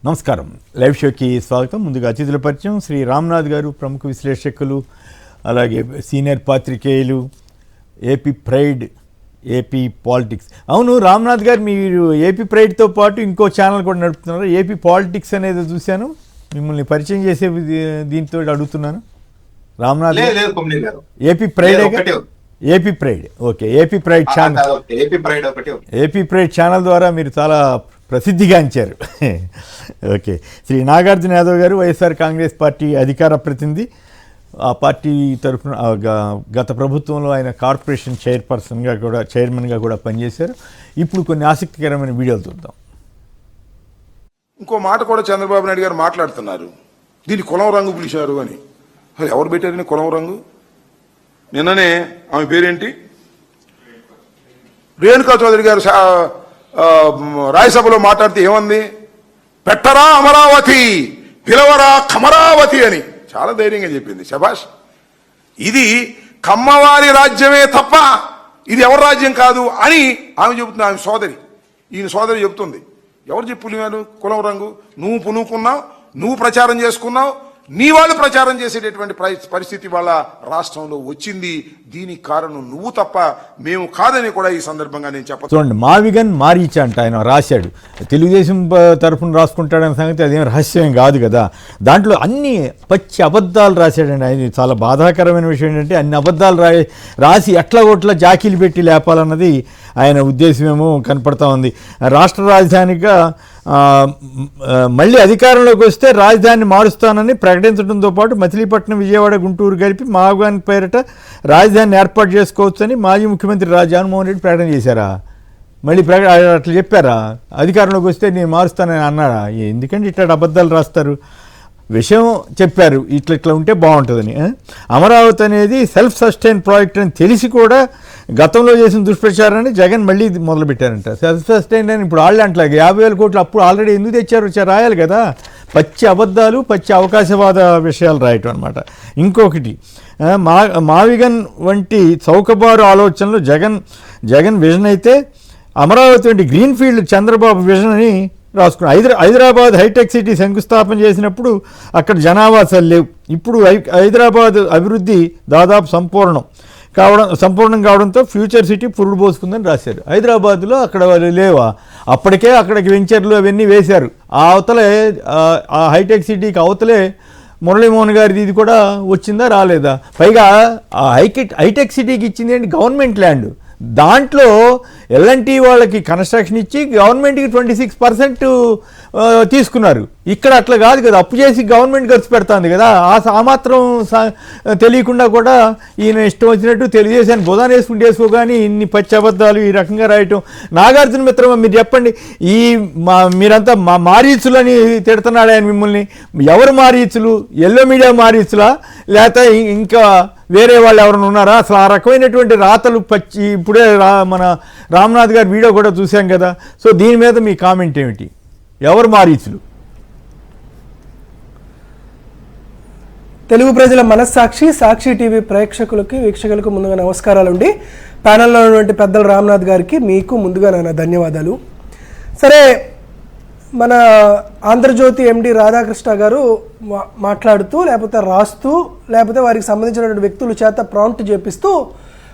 నమస్కారం. లైవ్ షోకి స్వాగతం. ముందుగా అతిథుల పరిచయం. శ్రీ రామ్నాథ్ గారు, ప్రముఖ విశ్లేషకులు, అలాగే సీనియర్ పాత్రికేయులు, ఏపీ ప్రైడ్, ఏపీ పాలిటిక్స్. అవును రామ్నాథ్ గారు, మీరు ఏపీ ప్రైడ్తో పాటు ఇంకో ఛానల్ కూడా నడుపుతున్నారు, ఏపీ పాలిటిక్స్ అనేది చూశాను. మిమ్మల్ని పరిచయం చేసే దీంతో అడుగుతున్నాను. రామ్నాథ్ గారు AP pride, AP pride, okay, AP pride channel, AP pride channel ద్వారా మీరు చాలా ప్రసిద్ధిగాంచారు. ఓకే. శ్రీ నాగార్జున యాదవ్ గారు, వైఎస్ఆర్ కాంగ్రెస్ పార్టీ అధికార ప్రతినిధి. ఆ పార్టీ తరఫున గత ప్రభుత్వంలో ఆయన కార్పొరేషన్ చైర్మన్గా కూడా పనిచేశారు. ఇప్పుడు కొన్ని ఆసక్తికరమైన వీడియోలు చూద్దాం. ఇంకో మాట కూడా చంద్రబాబు నాయుడు గారు మాట్లాడుతున్నారు, దీన్ని కులం రంగు పిలిచారు అని. అసలు ఎవరు పెట్టారని కులం రంగు? నిన్ననే ఆమె పేరేంటి, రేణుకా చౌదరి గారు రాజ్యసభలో మాట్లాడితే ఏమంది, పెట్టరా అమరావతి, పిలవరా కమరావతి అని చాలా ధైర్యంగా చెప్పింది. శభాష్. ఇది కమ్మవారి రాజ్యమే తప్ప ఇది ఎవరి రాజ్యం కాదు అని ఆమె చెబుతుంది. ఆమె సోదరి, ఈయన సోదరి చెబుతుంది. ఎవరు చెప్పులేరు కులం రంగు? నువ్వు పునుకున్నావు, నువ్వు ప్రచారం చేసుకున్నావు, నీ వాళ్ళు ప్రచారం చేసేటటువంటి పరిస్థితి వాళ్ళ రాష్ట్రంలో వచ్చింది. దీనికి కారణం నువ్వు తప్ప మేము కాదని కూడా ఈ సందర్భంగా నేను చెప్పచ్చు. చూడండి, మావిగన్ మారీచ్ అంట ఆయన రాశాడు. తెలుగుదేశం తరఫున రాసుకుంటాడనే సంగతి అదేం రహస్యం కాదు కదా. దాంట్లో అన్ని పచ్చి అబద్ధాలు రాశాడండి ఆయన. చాలా బాధాకరమైన విషయం ఏంటంటే అన్ని అబద్ధాలు రాసి ఎట్లా కొట్లా జాకీలు పెట్టి లేపాలన్నది ఆయన ఉద్దేశమేమో కనపడతా ఉంది. రాష్ట్ర రాజధానిగా మళ్ళీ అధికారంలోకి వస్తే రాజధానిని మారుస్తానని ప్రకటించడంతో పాటు మచిలీపట్నం, విజయవాడ, గుంటూరు కలిపి మావిగన్ పేరిట రాజధానిని ఏర్పాటు చేసుకోవచ్చని మాజీ ముఖ్యమంత్రి జగన్మోహన్ రెడ్డి ప్రకటన చేశారా? మళ్ళీ అట్లా చెప్పారా? అధికారంలోకి వస్తే నేను మారుస్తానని అన్నారా? ఎందుకంటే ఇట్లా అబద్ధాలు రాస్తారు. విషయం చెప్పారు, ఇట్లా ఉంటే బాగుంటుందని. అమరావతి అనేది సెల్ఫ్ సస్టైన్ ప్రాజెక్ట్ అని తెలిసి కూడా గతంలో చేసిన దుష్ప్రచారాన్ని జగన్ మళ్ళీ మొదలుపెట్టారంట. సెల్ఫ్ సస్టైన్ అని ఇప్పుడు వాళ్ళు అంటలాగా 50,000 కోట్లు అప్పుడు ఆల్రెడీ ఎందుకు తెచ్చారు రాయాలి కదా. పచ్చి అబద్ధాలు, పచ్చి అవకాశవాద విషయాలు రాయటం అనమాట. ఇంకొకటి, మావిగన్ వంటి చౌకబారు ఆలోచనలు జగన్ విజన్ అయితే, అమరావతి వంటి గ్రీన్ఫీల్డ్ చంద్రబాబు విజన్ అని రాసుకున్నాం. హైదరాబాద్ హైటెక్ సిటీ శంకుస్థాపన చేసినప్పుడు అక్కడ జనావాసాలు లేవు. ఇప్పుడు హైదరాబాద్ అభివృద్ధి దాదాపు సంపూర్ణం కావడంతో ఫ్యూచర్ సిటీ పురుడు పోసుకుందని రాశారు. హైదరాబాద్లో అక్కడ లేవా? అప్పటికే అక్కడికి వెంచర్లు అవన్నీ వేశారు. ఆ అవతలే, ఆ హైటెక్ సిటీకి అవతలే మురళీమోహన్ గారిది ఇది కూడా వచ్చిందా రాలేదా? పైగా ఆ హైటెక్ సిటీకి ఇచ్చింది ఏంటి? Government land. దాంట్లో ఎల్ఎన్టీ వాళ్ళకి కన్స్ట్రక్షన్ ఇచ్చి గవర్నమెంట్కి 26% తీసుకున్నారు. ఇక్కడ అట్లా కాదు కదా, అప్పు చేసి గవర్నమెంట్ ఖర్చు పెడుతుంది కదా. ఆ మాత్రం తెలియకుండా కూడా ఈయన ఇష్టం వచ్చినట్టు తెలుగుదేశాన్ని బుధాన్ని వేసుకోగానే ఇన్ని పచ్చి అబద్ధాలు ఈ రకంగా రాయటం. నాగార్జున మిత్రమా, మీరు చెప్పండి, మీరంతా మారీచులని తిడుతున్నాడు ఆయన మిమ్మల్ని. ఎవరు మారీచులు? ఎల్లో మీడియా మారీచులా, లేకపోతే ఇంకా వేరే వాళ్ళు ఎవరైనా ఉన్నారా? అసలు ఆ రకమైనటువంటి రాతలు పచ్చి. ఇప్పుడే మన రామ్నాథ్ గారి వీడియో కూడా చూసాం కదా. సో దీని మీద మీ కామెంట్ ఏమిటి? ఎవరు మారీచులు? తెలుగు ప్రజల మనస్సాక్షి, సాక్షి టీవీ ప్రేక్షకులకి, వీక్షకులకు ముందుగా నమస్కారాలు అండి. ప్యానెల్లో ఉన్నటువంటి పెద్దలు రామ్నాథ్ గారికి, మీకు ముందుగా నా ధన్యవాదాలు. సరే, మన ఆంధ్రజ్యోతి ఎండి రాధాకృష్ణ గారు మాట్లాడుతూ, లేకపోతే రాస్తూ, లేకపోతే వారికి సంబంధించినటువంటి వ్యక్తుల చేత ప్రాంప్ట్ చేపిస్తూ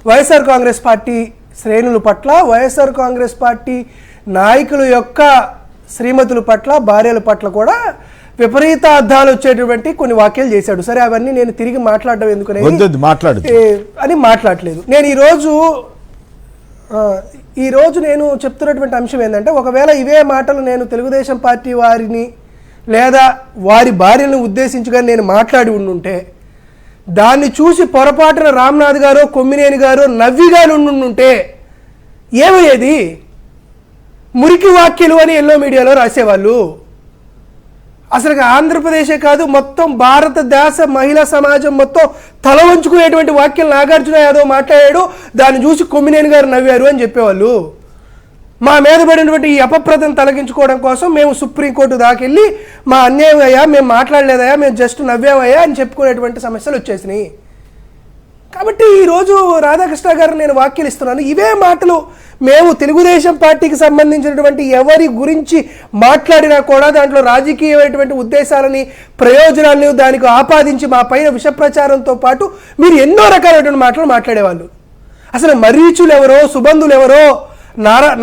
వైఎస్ఆర్ కాంగ్రెస్ పార్టీ శ్రేణుల పట్ల, వైఎస్ఆర్ కాంగ్రెస్ పార్టీ నాయకుల యొక్క శ్రీమతుల పట్ల, భార్యల పట్ల కూడా విపరీత అర్థాలు వచ్చేటువంటి కొన్ని వ్యాఖ్యలు చేశాడు. సరే, అవన్నీ నేను తిరిగి మాట్లాడడం ఎందుకని అని మాట్లాడలేదు. నేను ఈరోజు నేను చెప్తున్నటువంటి అంశం ఏంటంటే, ఒకవేళ ఇవే మాటలు నేను తెలుగుదేశం పార్టీ వారిని లేదా వారి భార్యలను ఉద్దేశించుగా నేను మాట్లాడి ఉండుంటే, దాన్ని చూసి పొరపాటున రామ్నాథ్ గారు, కొమ్మినేని గారు నవ్విగాని ఉండుంటే ఏమయ్యేది? మురికి వాక్యలు అని ఎల్లో మీడియాలో రాసేవాళ్ళు. అసలు ఆంధ్రప్రదేశే కాదు, మొత్తం భారతదేశ మహిళా సమాజం మొత్తం తల వంచుకునేటువంటి వాక్యం నాగార్జున యాదవ్ మాట్లాడాడు, దాన్ని చూసి కొమ్మినేని గారు నవ్వారు అని చెప్పేవాళ్ళు. మా మీద పడినటువంటి ఈ అపప్రదం తొలగించుకోవడం కోసం మేము సుప్రీంకోర్టు దాకెళ్ళి మా అన్యాయం అయ్యా, మేము మాట్లాడలేదయా, మేము జస్ట్ నవ్వామయ్యా అని చెప్పుకునేటువంటి సమస్యలు వచ్చేసినాయి. కాబట్టి ఈరోజు రాధాకృష్ణ గారు నేను వ్యాఖ్యలు ఇస్తున్నాను. ఇవే మాటలు మేము తెలుగుదేశం పార్టీకి సంబంధించినటువంటి ఎవరి గురించి మాట్లాడినా కూడా దాంట్లో రాజకీయమైనటువంటి ఉద్దేశాలని, ప్రయోజనాలను దానికి ఆపాదించి మా పైన విష ప్రచారంతో పాటు మీరు ఎన్నో రకాలైనటువంటి మాటలు మాట్లాడేవాళ్ళు. అసలు మరీచులు ఎవరో, సుబంధులు ఎవరో,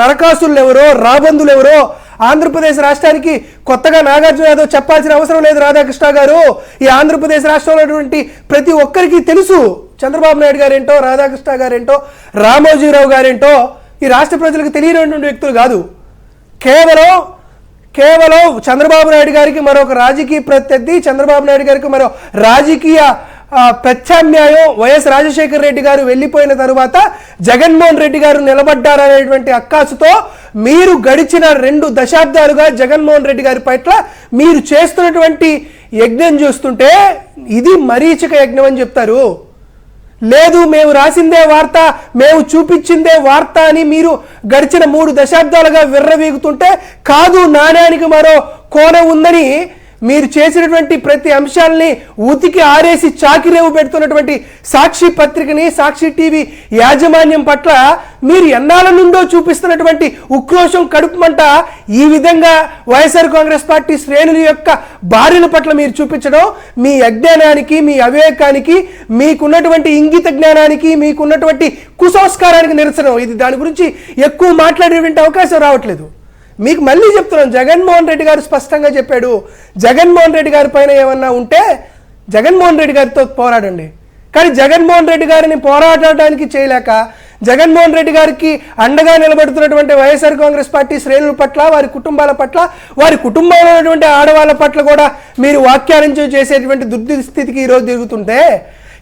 నరకాసులు ఎవరో, రాబందులు ఎవరో ఆంధ్రప్రదేశ్ రాష్ట్రానికి కొత్తగా నాగార్జున యాదవ్ చెప్పాల్సిన అవసరం లేదు. రాధాకృష్ణ గారు ఈ ఆంధ్రప్రదేశ్ రాష్ట్రంలో ఉన్నటువంటి ప్రతి ఒక్కరికి తెలుసు చంద్రబాబు నాయుడు గారేంటో, రాధాకృష్ణ గారేంటో, రామోజీరావు గారేంటో ఈ రాష్ట్ర ప్రజలకు తెలియనటువంటి వ్యక్తులు కాదు. కేవలం చంద్రబాబు నాయుడు గారికి మరొక రాజకీయ ప్రత్యర్థి, చంద్రబాబు నాయుడు గారికి మరో రాజకీయ ప్రత్యామ్నాయం వైఎస్ రాజశేఖర రెడ్డి గారు వెళ్ళిపోయిన తరువాత జగన్మోహన్ రెడ్డి గారు నిలబడ్డారనేటువంటి అక్కాసుతో మీరు గడిచిన 2 దశాబ్దాలుగా జగన్మోహన్ రెడ్డి గారి పట్ల మీరు చేస్తున్నటువంటి యజ్ఞం చూస్తుంటే ఇది మరీచిక యజ్ఞం అని చెప్తారు. లేదు మేము రాసిందే వార్త, మేము చూపించిందే వార్త అని మీరు గడిచిన 3 దశాబ్దాలుగా విర్రవీగుతుంటే కాదు, నాణ్యానికి మరో కోణం ఉందని మీరు చేసినటువంటి ప్రతి అంశాలని ఉతికి ఆరేసి చాకిరేవు పెడుతున్నటువంటి సాక్షి పత్రికని, సాక్షి టీవీ యాజమాన్యం పట్ల మీరు ఎన్నాళ్ళ నుండో చూపిస్తున్నటువంటి ఉక్రోషం, కడుపుమంట ఈ విధంగా వైఎస్ఆర్ కాంగ్రెస్ పార్టీ శ్రేణుల యొక్క భార్యల పట్ల మీరు చూపించడం మీ అజ్ఞానానికి, మీ అవివేకానికి, మీకున్నటువంటి ఇంగిత జ్ఞానానికి, మీకున్నటువంటి కుసంస్కారానికి నిరసనం. ఇది దాని గురించి ఎక్కువ మాట్లాడేటువంటి అవకాశం రావట్లేదు. మీకు మళ్ళీ చెప్తున్నాను, జగన్మోహన్ రెడ్డి గారు స్పష్టంగా చెప్పాడు, జగన్మోహన్ రెడ్డి గారి పైన ఏమన్నా ఉంటే జగన్మోహన్ రెడ్డి గారితో పోరాడండి. కానీ జగన్మోహన్ రెడ్డి గారిని పోరాడటానికి చేయలేక జగన్మోహన్ రెడ్డి గారికి అండగా నిలబడుతున్నటువంటి వైఎస్ఆర్ కాంగ్రెస్ పార్టీ శ్రేణుల పట్ల, వారి కుటుంబాల పట్ల, వారి కుటుంబంలో ఉన్నటువంటి ఆడవాళ్ళ పట్ల కూడా మీరు వ్యాఖ్యానించు చేసేటువంటి దుర్స్థితికి ఈరోజు తిరుగుతుంటే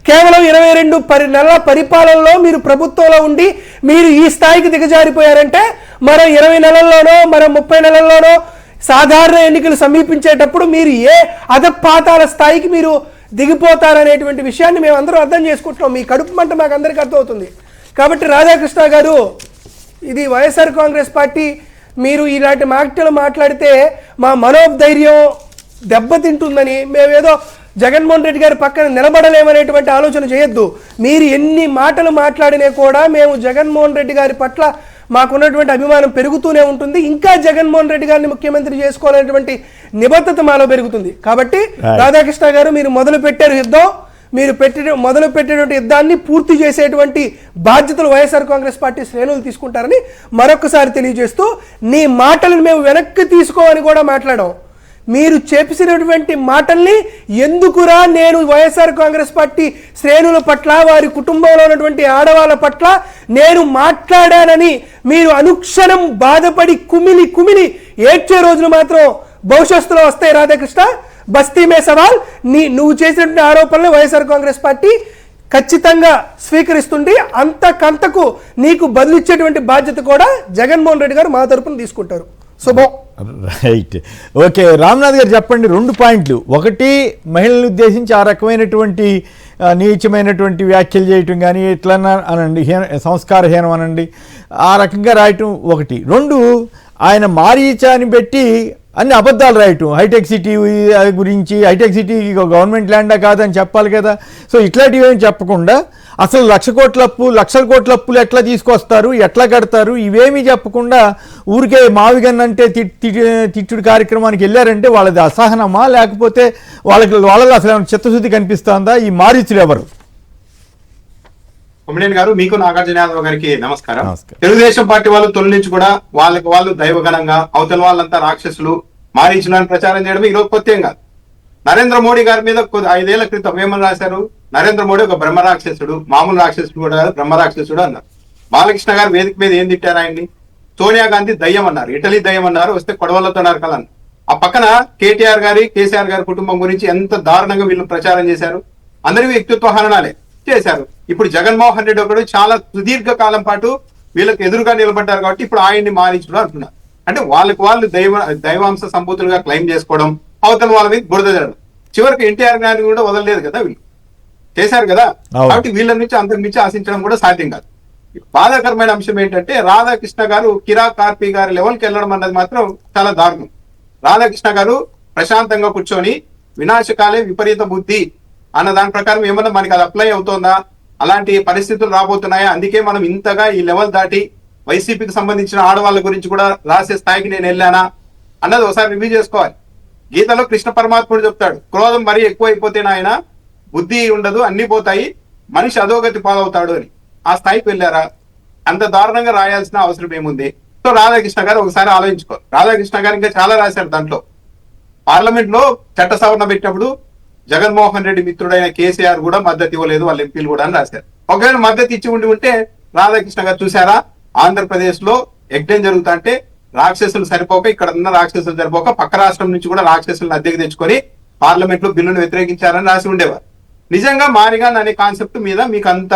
కేవలం 22 నెలల పరిపాలనలో మీరు ప్రభుత్వంలో ఉండి మీరు ఈ స్థాయికి దిగజారిపోయారంటే మరో 20 నెలల్లోనో మరో 30 నెలల్లోనో సాధారణ ఎన్నికలు సమీపించేటప్పుడు మీరు ఏ అధపాతాల స్థాయికి మీరు దిగిపోతారనేటువంటి విషయాన్ని మేము అందరూ అర్థం చేసుకుంటున్నాం. మీ కడుపు మంట మాకు అందరికీ అర్థమవుతుంది. కాబట్టి రాధాకృష్ణ గారు, ఇది వైఎస్ఆర్ కాంగ్రెస్ పార్టీ, మీరు ఇలాంటి మాటలు మాట్లాడితే మా మనోధైర్యం దెబ్బతింటుందని మేమేదో జగన్మోహన్ రెడ్డి గారి పక్కన నిలబడలేమనేటువంటి ఆలోచన చేయొద్దు. మీరు ఎన్ని మాటలు మాట్లాడినా కూడా మేము జగన్మోహన్ రెడ్డి గారి పట్ల మాకున్నటువంటి అభిమానం పెరుగుతూనే ఉంటుంది. ఇంకా జగన్మోహన్ రెడ్డి గారిని ముఖ్యమంత్రి చేసుకోవాలనేటువంటి నిబద్ధత మాలో పెరుగుతుంది. కాబట్టి రాధాకృష్ణ గారు, మీరు మొదలు పెట్టారు యుద్ధం, మీరు మొదలు పెట్టేటువంటి యుద్ధాన్ని పూర్తి చేసేటువంటి బాధ్యతలు వైఎస్ఆర్ కాంగ్రెస్ పార్టీ శ్రేణులు తీసుకుంటారని మరొకసారి తెలియజేస్తూ, నీ మాటలను మేము వెనక్కి తీసుకోవని కూడా మాట్లాడాం. మీరు చెప్పినటువంటి మాటల్ని ఎందుకురా నేను వైఎస్ఆర్ కాంగ్రెస్ పార్టీ శ్రేణుల పట్ల, వారి కుటుంబంలో ఉన్నటువంటి ఆడవాళ్ళ పట్ల నేను మాట్లాడానని మీరు అనుక్షణం బాధపడి కుమిలి ఏడ్చే రోజులు మాత్రం భవిష్యత్తులో వస్తాయి. రాధాకృష్ణ, బస్తీ మే సవాల్, నువ్వు చేసినటువంటి ఆరోపణలు వైఎస్ఆర్ కాంగ్రెస్ పార్టీ ఖచ్చితంగా స్వీకరిస్తుంది. అంతకంతకు నీకు బదులిచ్చేటువంటి బాధ్యత కూడా జగన్మోహన్ రెడ్డి గారు మా తరపున తీసుకుంటారు. శుభం. Right, okay. రామ్నాథ్ గారు చెప్పండి 2 పాయింట్లు. ఒకటి, మహిళలను ఉద్దేశించి ఆ రకమైనటువంటి నీచమైనటువంటి వ్యాఖ్యలు చేయటం కానీ ఎట్లన్నా అనండి, సంస్కారహీనం అనండి, ఆ రకంగా రాయటం ఒకటి. 2, ఆయన మారీచాని పెట్టి అన్ని అబద్ధాలు రాయటం, హైటెక్ సిటీ గురించి, హైటెక్ సిటీ గవర్నమెంట్ ల్యాండా కాదని చెప్పాలి కదా. సో ఇట్లాంటివి ఏమి చెప్పకుండా అసలు లక్షల కోట్ల అప్పులు ఎట్లా తీసుకొస్తారు, ఎట్లా కడతారు, ఇవేమీ చెప్పకుండా ఊరికే మావిగన్నంటే తిట్టుడు కార్యక్రమానికి వెళ్ళారంటే వాళ్ళది అసహనమా, లేకపోతే వాళ్ళలో అసలు చిత్తశుద్ధి కనిపిస్తుందా? ఈ మారీచులు ఎవరు? కొమ్మినేని గారు, మీకు నాగార్జున యాదవ్ గారికి నమస్కారం. తెలుగుదేశం పార్టీ వాళ్ళు తొలి నుంచి కూడా వాళ్ళు దైవగణంగా, అవతల వాళ్ళంతా రాక్షసులు, మారీచులను ప్రచారం చేయడం ఈరోజు కొత్తేం కాదు. నరేంద్ర మోడీ గారి మీద 5 ఏళ్ల క్రితం ఏమని రాశారు, నరేంద్ర మోడీ ఒక బ్రహ్మరాక్షసుడు, మామూలు రాక్షసుడు కూడా కాదు, బ్రహ్మరాక్షసుడు అన్నారు. బాలకృష్ణ గారు వేదిక మీద ఏం తిట్టారు ఆయన్ని? సోనియా గాంధీ దయ్యం అన్నారు, ఇటలీ దయ్యం అన్నారు, వస్తే కొడవలతో నరకాలన్నారు. ఆ పక్కన కేటీఆర్ గారి, కేసీఆర్ గారి కుటుంబం గురించి ఎంత దారుణంగా వీళ్ళు ప్రచారం చేశారు. అందరి వ్యక్తిత్వ హననాలే చేశారు. ఇప్పుడు జగన్మోహన్ రెడ్డి ఒకడు చాలా సుదీర్ఘ కాలం పాటు వీళ్ళకి ఎదురుగా నిలబడ్డారు కాబట్టి ఇప్పుడు ఆయన్ని మారించడం అంటున్నారు. అంటే వాళ్ళు దైవాంశ సంభూతులుగా క్లెయిమ్ చేసుకోవడం, అవతల వాళ్ళ మీద బురద జరగడం. చివరికి ఎన్టీఆర్ గారిని కూడా వదలలేదు కదా, వీళ్ళు చేశారు కదా. కాబట్టి వీళ్ళ నుంచి అంతకు మించి ఆశించడం కూడా సాధ్యం కాదు. బాధాకరమైన అంశం ఏంటంటే, రాధాకృష్ణ గారు కిరా కార్పి గారి లెవెల్కి వెళ్ళడం అన్నది మాత్రం చాలా దారుణం. రాధాకృష్ణ గారు ప్రశాంతంగా కూర్చొని వినాశకాలే విపరీత బుద్ధి అన్న దాని ప్రకారం ఏమన్నా మనకి అది అప్లై అవుతోందా, అలాంటి పరిస్థితులు రాబోతున్నాయా? అందుకే మనం ఇంతగా ఈ లెవెల్ దాటి వైసీపీకి సంబంధించిన ఆడవాళ్ళ గురించి కూడా రాసే స్థాయికి నేను వెళ్ళానా అన్నది ఒకసారి రివ్యూ చేసుకోవాలి. గీతలో కృష్ణ పరమాత్ముడు చెప్తాడు, క్రోధం మరీ ఎక్కువైపోతే నాయన బుద్ధి ఉండదు, అన్ని పోతాయి, మనిషి అధోగతి పాలవుతాడు అని. ఆ స్థాయికి వెళ్ళారా? అంత దారుణంగా రాయాల్సిన అవసరం ఏముంది? సో రాధాకృష్ణ గారు ఒకసారి ఆలోచించుకో. రాధాకృష్ణ గారు ఇంకా చాలా రాశారు. దాంట్లో పార్లమెంట్ లో చట్ట సవరణ పెట్టినప్పుడు జగన్మోహన్ రెడ్డి మిత్రుడైన కేసీఆర్ కూడా మద్దతు ఇవ్వలేదు, వాళ్ళ ఎంపీలు కూడా అని రాశారు. ఒకవేళ మద్దతు ఇచ్చి ఉంటే రాధాకృష్ణ గారు చూసారా, ఆంధ్రప్రదేశ్ లో యజ్ఞం జరుగుతా అంటే రాక్షసులు సరిపోక, ఇక్కడ ఉన్న రాక్షసులు సరిపోక పక్క రాష్ట్రం నుంచి కూడా రాక్షసులను అద్దెకి తెచ్చుకొని పార్లమెంట్ లో బిల్లును వ్యతిరేకించారని రాసి ఉండేవారు. నిజంగా మారిగాన్ అనే కాన్సెప్ట్ మీద మీకు అంత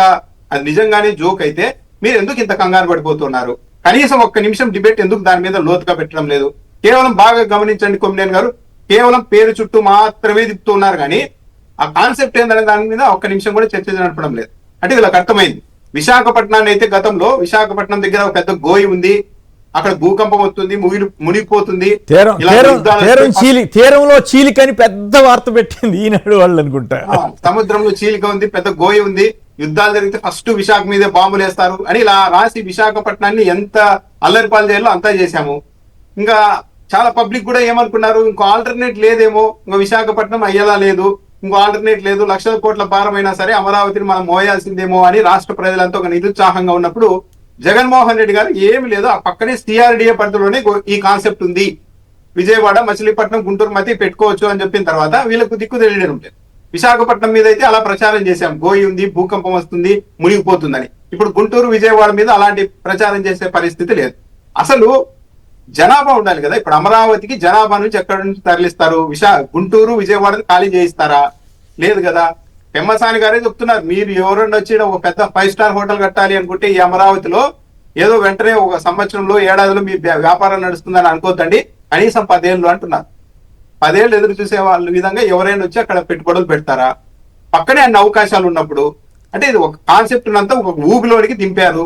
అది నిజంగానే జోక్ అయితే మీరు ఎందుకు ఇంత కంగారు పడిపోతున్నారు? కనీసం ఒక్క నిమిషం డిబేట్ ఎందుకు దాని మీద లోతుగా పెట్టడం లేదు? కేవలం బాగా గమనించండి కొమ్మినేని గారు, కేవలం పేరు చుట్టూ మాత్రమే తిప్పుతున్నారు కానీ ఆ కాన్సెప్ట్ ఏందనే దాని మీద ఒక్క నిమిషం కూడా చర్చ నడపడం లేదు. అంటే వీళ్ళకి అర్థమైంది. విశాఖపట్నాన్ని అయితే గతంలో విశాఖపట్నం దగ్గర ఒక పెద్ద గోయి ఉంది, అక్కడ భూకంపం వస్తుంది, మునిగిపోతుంది, తీరంలో చీలికని పెద్ద వార్త పెట్టింది ఈనాడు వాళ్ళు అనుకుంటా. సముద్రంలో చీలిక ఉంది, పెద్ద గోయి ఉంది, యుద్ధాలు జరిగితే ఫస్ట్ విశాఖ మీదే బాంబులు వేస్తారు అని ఇలా రాసి విశాఖపట్నాన్ని ఎంత అల్లరిపాలు చేయాలో అంతా చేశాము. ఇంకా చాలా పబ్లిక్ కూడా ఏమనుకున్నారు, ఇంకో ఆల్టర్నేట్ లేదేమో, ఇంకా విశాఖపట్నం అయ్యేలా లేదు, ఇంకో ఆల్టర్నేట్ లేదు, లక్షల కోట్ల భారమైనా సరే అమరావతిని మనం మోయాల్సిందేమో అని రాష్ట్ర ప్రజలంతా ఒక నిరుత్సాహంగా ఉన్నప్పుడు జగన్మోహన్ రెడ్డి గారు ఏమి లేదు, ఆ పక్కనే సిఆర్డిఏ పరిధిలోనే ఈ కాన్సెప్ట్ ఉంది, విజయవాడ మచిలీపట్నం గుంటూరు మధ్య పెట్టుకోవచ్చు అని చెప్పిన తర్వాత వీళ్ళకు దిక్కు తెలియడం లేదు. విశాఖపట్నం మీద అయితే అలా ప్రచారం చేశాం, గోయి ఉంది, భూకంపం వస్తుంది, మునిగిపోతుందని. ఇప్పుడు గుంటూరు విజయవాడ మీద అలాంటి ప్రచారం చేసే పరిస్థితి లేదు. అసలు జనాభా ఉండాలి కదా. ఇప్పుడు అమరావతికి జనాభా నుంచి ఎక్కడి నుంచి తరలిస్తారు? గుంటూరు విజయవాడని ఖాళీ చేయిస్తారా? లేదు కదా. పెమ్మసాని గారే చెప్తున్నారు, మీరు ఎవరన్నా వచ్చి ఒక పెద్ద 5 స్టార్ హోటల్ కట్టాలి అనుకుంటే ఈ అమరావతిలో ఏదో వెంటనే ఒక సంవత్సరంలో ఏడాదిలో మీ వ్యాపారం నడుస్తుందని అనుకోద్దండి, కనీసం 10 ఏళ్ళు అంటున్నారు. 10 ఏళ్ళు ఎదురు చూసే వాళ్ళ విధంగా ఎవరైనా వచ్చి అక్కడ పెట్టుబడులు పెడతారా? పక్కనే అన్ని అవకాశాలు ఉన్నప్పుడు. అంటే ఇది ఒక కాన్సెప్ట్ అంతా ఒక ఊబిలోనికి దింపారు.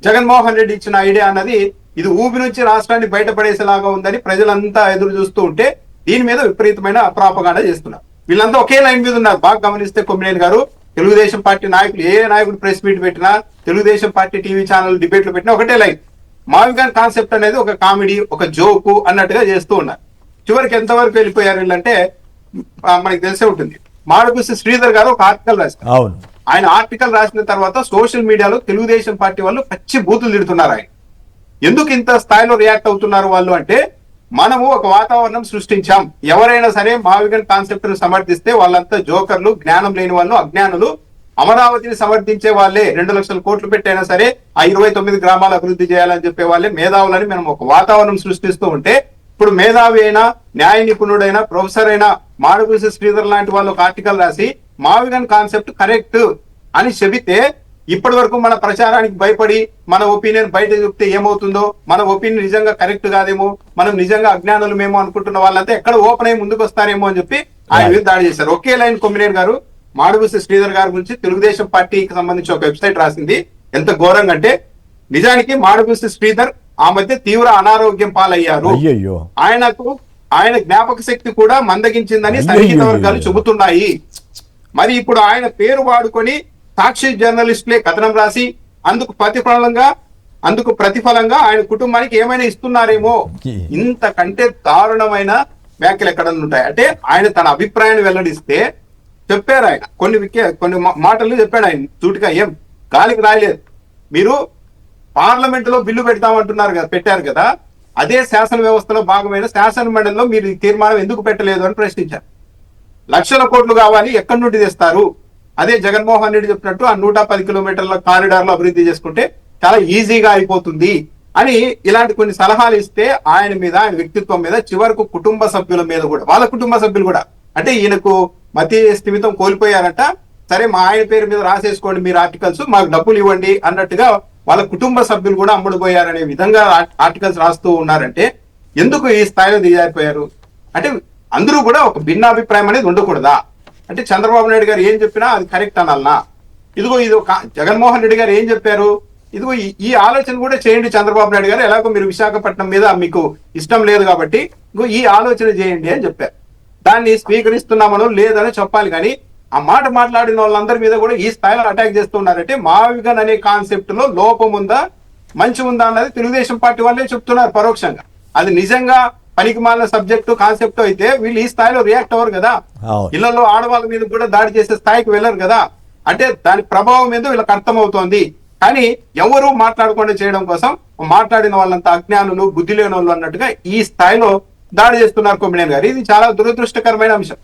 జగన్మోహన్ రెడ్డి ఇచ్చిన ఐడియా అన్నది ఇది ఊబి నుంచి రాష్ట్రాన్ని బయటపడేసేలాగా ఉందని ప్రజలంతా ఎదురు చూస్తూ ఉంటే దీని మీద విపరీతమైన ప్రాపగాండా చేస్తున్నారు. వీళ్ళంతా ఒకే లైన్ మీద ఉన్నారు. బాగా గమనిస్తే కొమ్మినేని గారు, తెలుగుదేశం పార్టీ నాయకులు ఏ నాయకుడు ప్రెస్ మీట్ పెట్టినా, తెలుగుదేశం పార్టీ టీవీ ఛానల్ డిబేట్లు పెట్టినా ఒకటే లైన్, మావిగాన్ కాన్సెప్ట్ అనేది ఒక కామెడీ, ఒక జోకు అన్నట్టుగా చేస్తూ ఉన్నారు. చివరికి ఎంతవరకు వెళ్ళిపోయారు వీళ్ళంటే మనకి తెలిసే ఉంటుంది. మాడుగుసి శ్రీధర్ గారు ఒక ఆర్టికల్ రాశారు. ఆయన ఆర్టికల్ రాసిన తర్వాత సోషల్ మీడియాలో తెలుగుదేశం పార్టీ వాళ్ళు పచ్చి బూతులు తిడుతున్నారు. ఆయన ఎందుకు ఇంత స్థాయిలో రియాక్ట్ అవుతున్నారు వాళ్ళు అంటే, మనము ఒక వాతావరణం సృష్టించాం, ఎవరైనా సరే మావిగన్ కాన్సెప్ట్ ను సమర్థిస్తే వాళ్ళంతా జోకర్లు, జ్ఞానం లేని వాళ్ళు, అజ్ఞానులు. అమరావతిని సమర్థించే వాళ్ళే 2 లక్షల కోట్లు పెట్టైనా సరే ఆ 29 గ్రామాలు అభివృద్ధి చేయాలని చెప్పే వాళ్ళే మేధావులని మనం ఒక వాతావరణం సృష్టిస్తూ ఉంటే, ఇప్పుడు మేధావి అయినా, న్యాయ నిపుణుడైనా, ప్రొఫెసర్ అయినా మాడుగుసి శ్రీధర్ లాంటి వాళ్ళు ఒక ఆర్టికల్ రాసి మావిగన్ కాన్సెప్ట్ కరెక్ట్ అని చెబితే, ఇప్పటి వరకు మన ప్రచారానికి భయపడి మన ఒపీనియన్ బయట చెప్తే ఏమవుతుందో, మన ఒపీనియన్ నిజంగా కరెక్ట్ కాదేమో, మనం నిజంగా అజ్ఞానులమేమో అనుకుంటున్న వాళ్ళంతా ఎక్కడ ఓపెన్ అయ్యి ముందుకు వస్తారేమో అని చెప్పి ఆయన మీద దాడి చేశారు. ఒకే లైన్ కొమ్మినేని గారు మాడుగుసి శ్రీధర్ గారి గురించి తెలుగుదేశం పార్టీకి సంబంధించి ఒక వెబ్సైట్ రాసింది. ఎంత ఘోరంగా అంటే, నిజానికి మాడుగుసి శ్రీధర్ ఆ మధ్య తీవ్ర అనారోగ్యం పాలయ్యారు. ఆయన జ్ఞాపక శక్తి కూడా మందగించిందని సన్నిహిత వర్గాలు చెబుతున్నాయి. మరి ఇప్పుడు ఆయన పేరు వాడుకొని సాక్షి జర్నలిస్టులే కథనం రాసి అందుకు ప్రతిఫలంగా ఆయన కుటుంబానికి ఏమైనా ఇస్తున్నారేమో. ఇంతకంటే దారుణమైన వ్యాఖ్యలు ఎక్కడన్నా ఉంటాయి? అంటే ఆయన తన అభిప్రాయాన్ని వెల్లడిస్తే చెప్పారు, ఆయన కొన్ని మాటలు చెప్పాడు. ఆయన సూటిగా ఏం గాలికి రాయలేదు. మీరు పార్లమెంట్ లో బిల్లు పెడతామంటున్నారు కదా, పెట్టారు కదా, అదే శాసన వ్యవస్థలో భాగమైన శాసన మండలిలో మీరు ఈ తీర్మానం ఎందుకు పెట్టలేదు అని ప్రశ్నించారు. లక్షల కోట్లు కావాలి, ఎక్కడి నుండి తెస్తారు? అదే జగన్మోహన్ రెడ్డి చెప్పినట్టు ఆ 110 కిలోమీటర్ల కారిడార్లు అభివృద్ధి చేసుకుంటే చాలా ఈజీగా అయిపోతుంది అని ఇలాంటి కొన్ని సలహాలు ఇస్తే ఆయన మీద, ఆయన వ్యక్తిత్వం మీద, చివరకు కుటుంబ సభ్యుల మీద కూడా, వాళ్ళ కుటుంబ సభ్యులు కూడా, అంటే ఈయనకు మతి స్థిమితం కోల్పోయారట, సరే మా ఆయన పేరు మీద రాసేసుకోండి మీరు ఆర్టికల్స్, మాకు డబ్బులు ఇవ్వండి అన్నట్టుగా వాళ్ళ కుటుంబ సభ్యులు కూడా అమ్ముడుపోయారనే విధంగా ఆర్టికల్స్ రాస్తూ ఉన్నారంటే ఎందుకు ఈ స్థాయిలో దిగారిపోయారు? అంటే అందరూ కూడా ఒక భిన్నాభిప్రాయం అనేది ఉండకూడదా? అంటే చంద్రబాబు నాయుడు గారు ఏం చెప్పినా అది కరెక్ట్ అనాలనా? ఇది జగన్మోహన్ రెడ్డి గారు ఏం చెప్పారు, ఇదిగో ఈ ఆలోచన కూడా చేయండి చంద్రబాబు నాయుడు గారు, ఎలాగో మీరు విశాఖపట్నం మీద మీకు ఇష్టం లేదు కాబట్టి ఈ ఆలోచన చేయండి అని చెప్పారు. దాన్ని స్వీకరిస్తున్నామనో లేదని చెప్పాలి కానీ ఆ మాట మాట్లాడిన వాళ్ళందరి మీద కూడా ఈ స్థాయిలో అటాక్ చేస్తున్నారంటే మావిగన్ అనే కాన్సెప్ట్ లో లోపం ఉందా మంచి ఉందా అన్నది తెలుగుదేశం పార్టీ వాళ్ళే చెప్తున్నారు పరోక్షంగా. అది నిజంగా పనికి మాలిన సబ్జెక్టు కాన్సెప్ట్ అయితే వీళ్ళు ఈ స్థాయిలో రియాక్ట్ అవ్వరు కదా, ఇళ్లలో ఆడవాళ్ళ మీద కూడా దాడి చేసే స్థాయికి వెళ్ళరు కదా. అంటే దాని ప్రభావం మీద వీళ్ళకి అర్థమవుతోంది. కానీ ఎవరు మాట్లాడకుండా చేయడం కోసం మాట్లాడిన వాళ్ళంతా అజ్ఞానులు, బుద్ధి లేని వాళ్ళు అన్నట్టుగా ఈ స్థాయిలో దాడి చేస్తున్నారు కొమ్మినేని గారు. ఇది చాలా దురదృష్టకరమైన అంశం.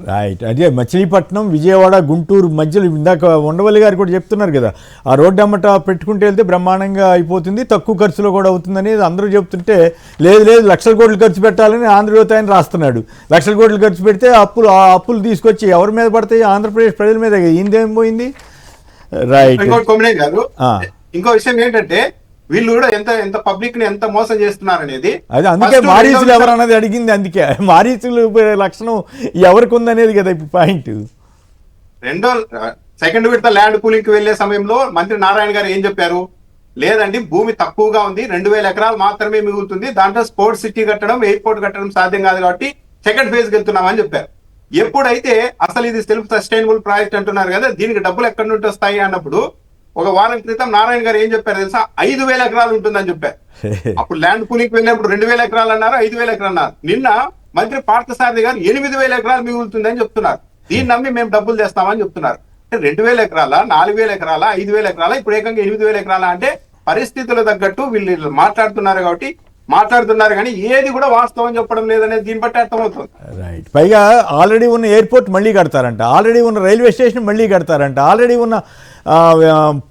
రైట్. అదే మచిలీపట్నం, విజయవాడ, గుంటూరు మధ్యలో ఇందాక ఉండవల్లి గారు కూడా చెప్తున్నారు కదా, ఆ రోడ్డు అమ్మట పెట్టుకుంటే వెళ్తే బ్రహ్మాండంగా అయిపోతుంది, తక్కువ ఖర్చులో కూడా అవుతుందని అందరూ చెప్తుంటే, లేదు లక్షల కోట్లు ఖర్చు పెట్టాలని ఆంధ్రజ్యోతి ఆయన రాస్తున్నాడు. లక్షల కోట్లు ఖర్చు పెడితే అప్పులు తీసుకొచ్చి ఎవరి మీద పడతాయి? ఆంధ్రప్రదేశ్ ప్రజల మీద. ఇందేం పోయింది? రైట్. కొమ్మినేని గారు ఇంకో విషయం ఏంటంటే వీళ్ళు కూడా ఎంత పబ్లిక్ ని ఎంత మోసం చేస్తున్నారు అనేది. అది అందుకే మారీచులు ఎవరు అన్నది అడిగింది. అందుకే మారీచులు లక్షణం ఎవరికి ఉందనేది కదా ఇప్పుడు పాయింట్. సెకండ్ విడత ల్యాండ్ పూలింగ్ కి వెళ్లే సమయంలో మంత్రి నారాయణ గారు ఏం చెప్పారు? లేదండి, భూమి తక్కువగా ఉంది, 2000 ఎకరాలు మాత్రమే మిగులుతుంది, దాంట్లో స్పోర్ట్స్ సిటీ కట్టడం, ఎయిర్పోర్ట్ కట్టడం సాధ్యం కాదు కాబట్టి సెకండ్ ఫేజ్ కి వెళ్తున్నామని చెప్పారు. ఎప్పుడైతే అసలు ఇది సెల్ఫ్ సస్టైనబుల్ ప్రాజెక్ట్ అంటున్నారు కదా, దీనికి డబ్బులు ఎక్కడి నుండి వస్తాయి అన్నప్పుడు ఒక వారం క్రితం నారాయణ గారు ఏం చెప్పారు తెలుసా? 5000 ఎకరాలు ఉంటుందని చెప్పారు. అప్పుడు ల్యాండ్ పూలింగ్ వెళ్ళినప్పుడు 2000 ఎకరాలు అన్నారు, 5000 ఎకరాలు అన్నారు. నిన్న మంత్రి పార్థసారథి గారు 8000 ఎకరాలు మిగులుతుందని చెప్తున్నారు. దీన్ని నమ్మి మేము డబ్బులు తెస్తామని చెప్తున్నారు. 2000 ఎకరాల, 4000 ఎకరాల, 5000 ఎకరాల, ఇప్పుడు ఏకంగా 8000 ఎకరాల. అంటే పరిస్థితులు తగ్గట్టు వీళ్ళు మాట్లాడుతున్నారు కాబట్టి మాట్లాడుతున్నారు, కానీ ఏది కూడా వాస్తవం చెప్పడం లేదనేది దీన్ని బట్టి అర్థమవుతుంది. రైట్. పైగా ఆల్రెడీ ఉన్న ఎయిర్పోర్ట్ మళ్ళీ కడతారంట, ఆల్రెడీ ఉన్న రైల్వే స్టేషన్ మళ్ళీ కడతారంట, ఆల్రెడీ ఉన్న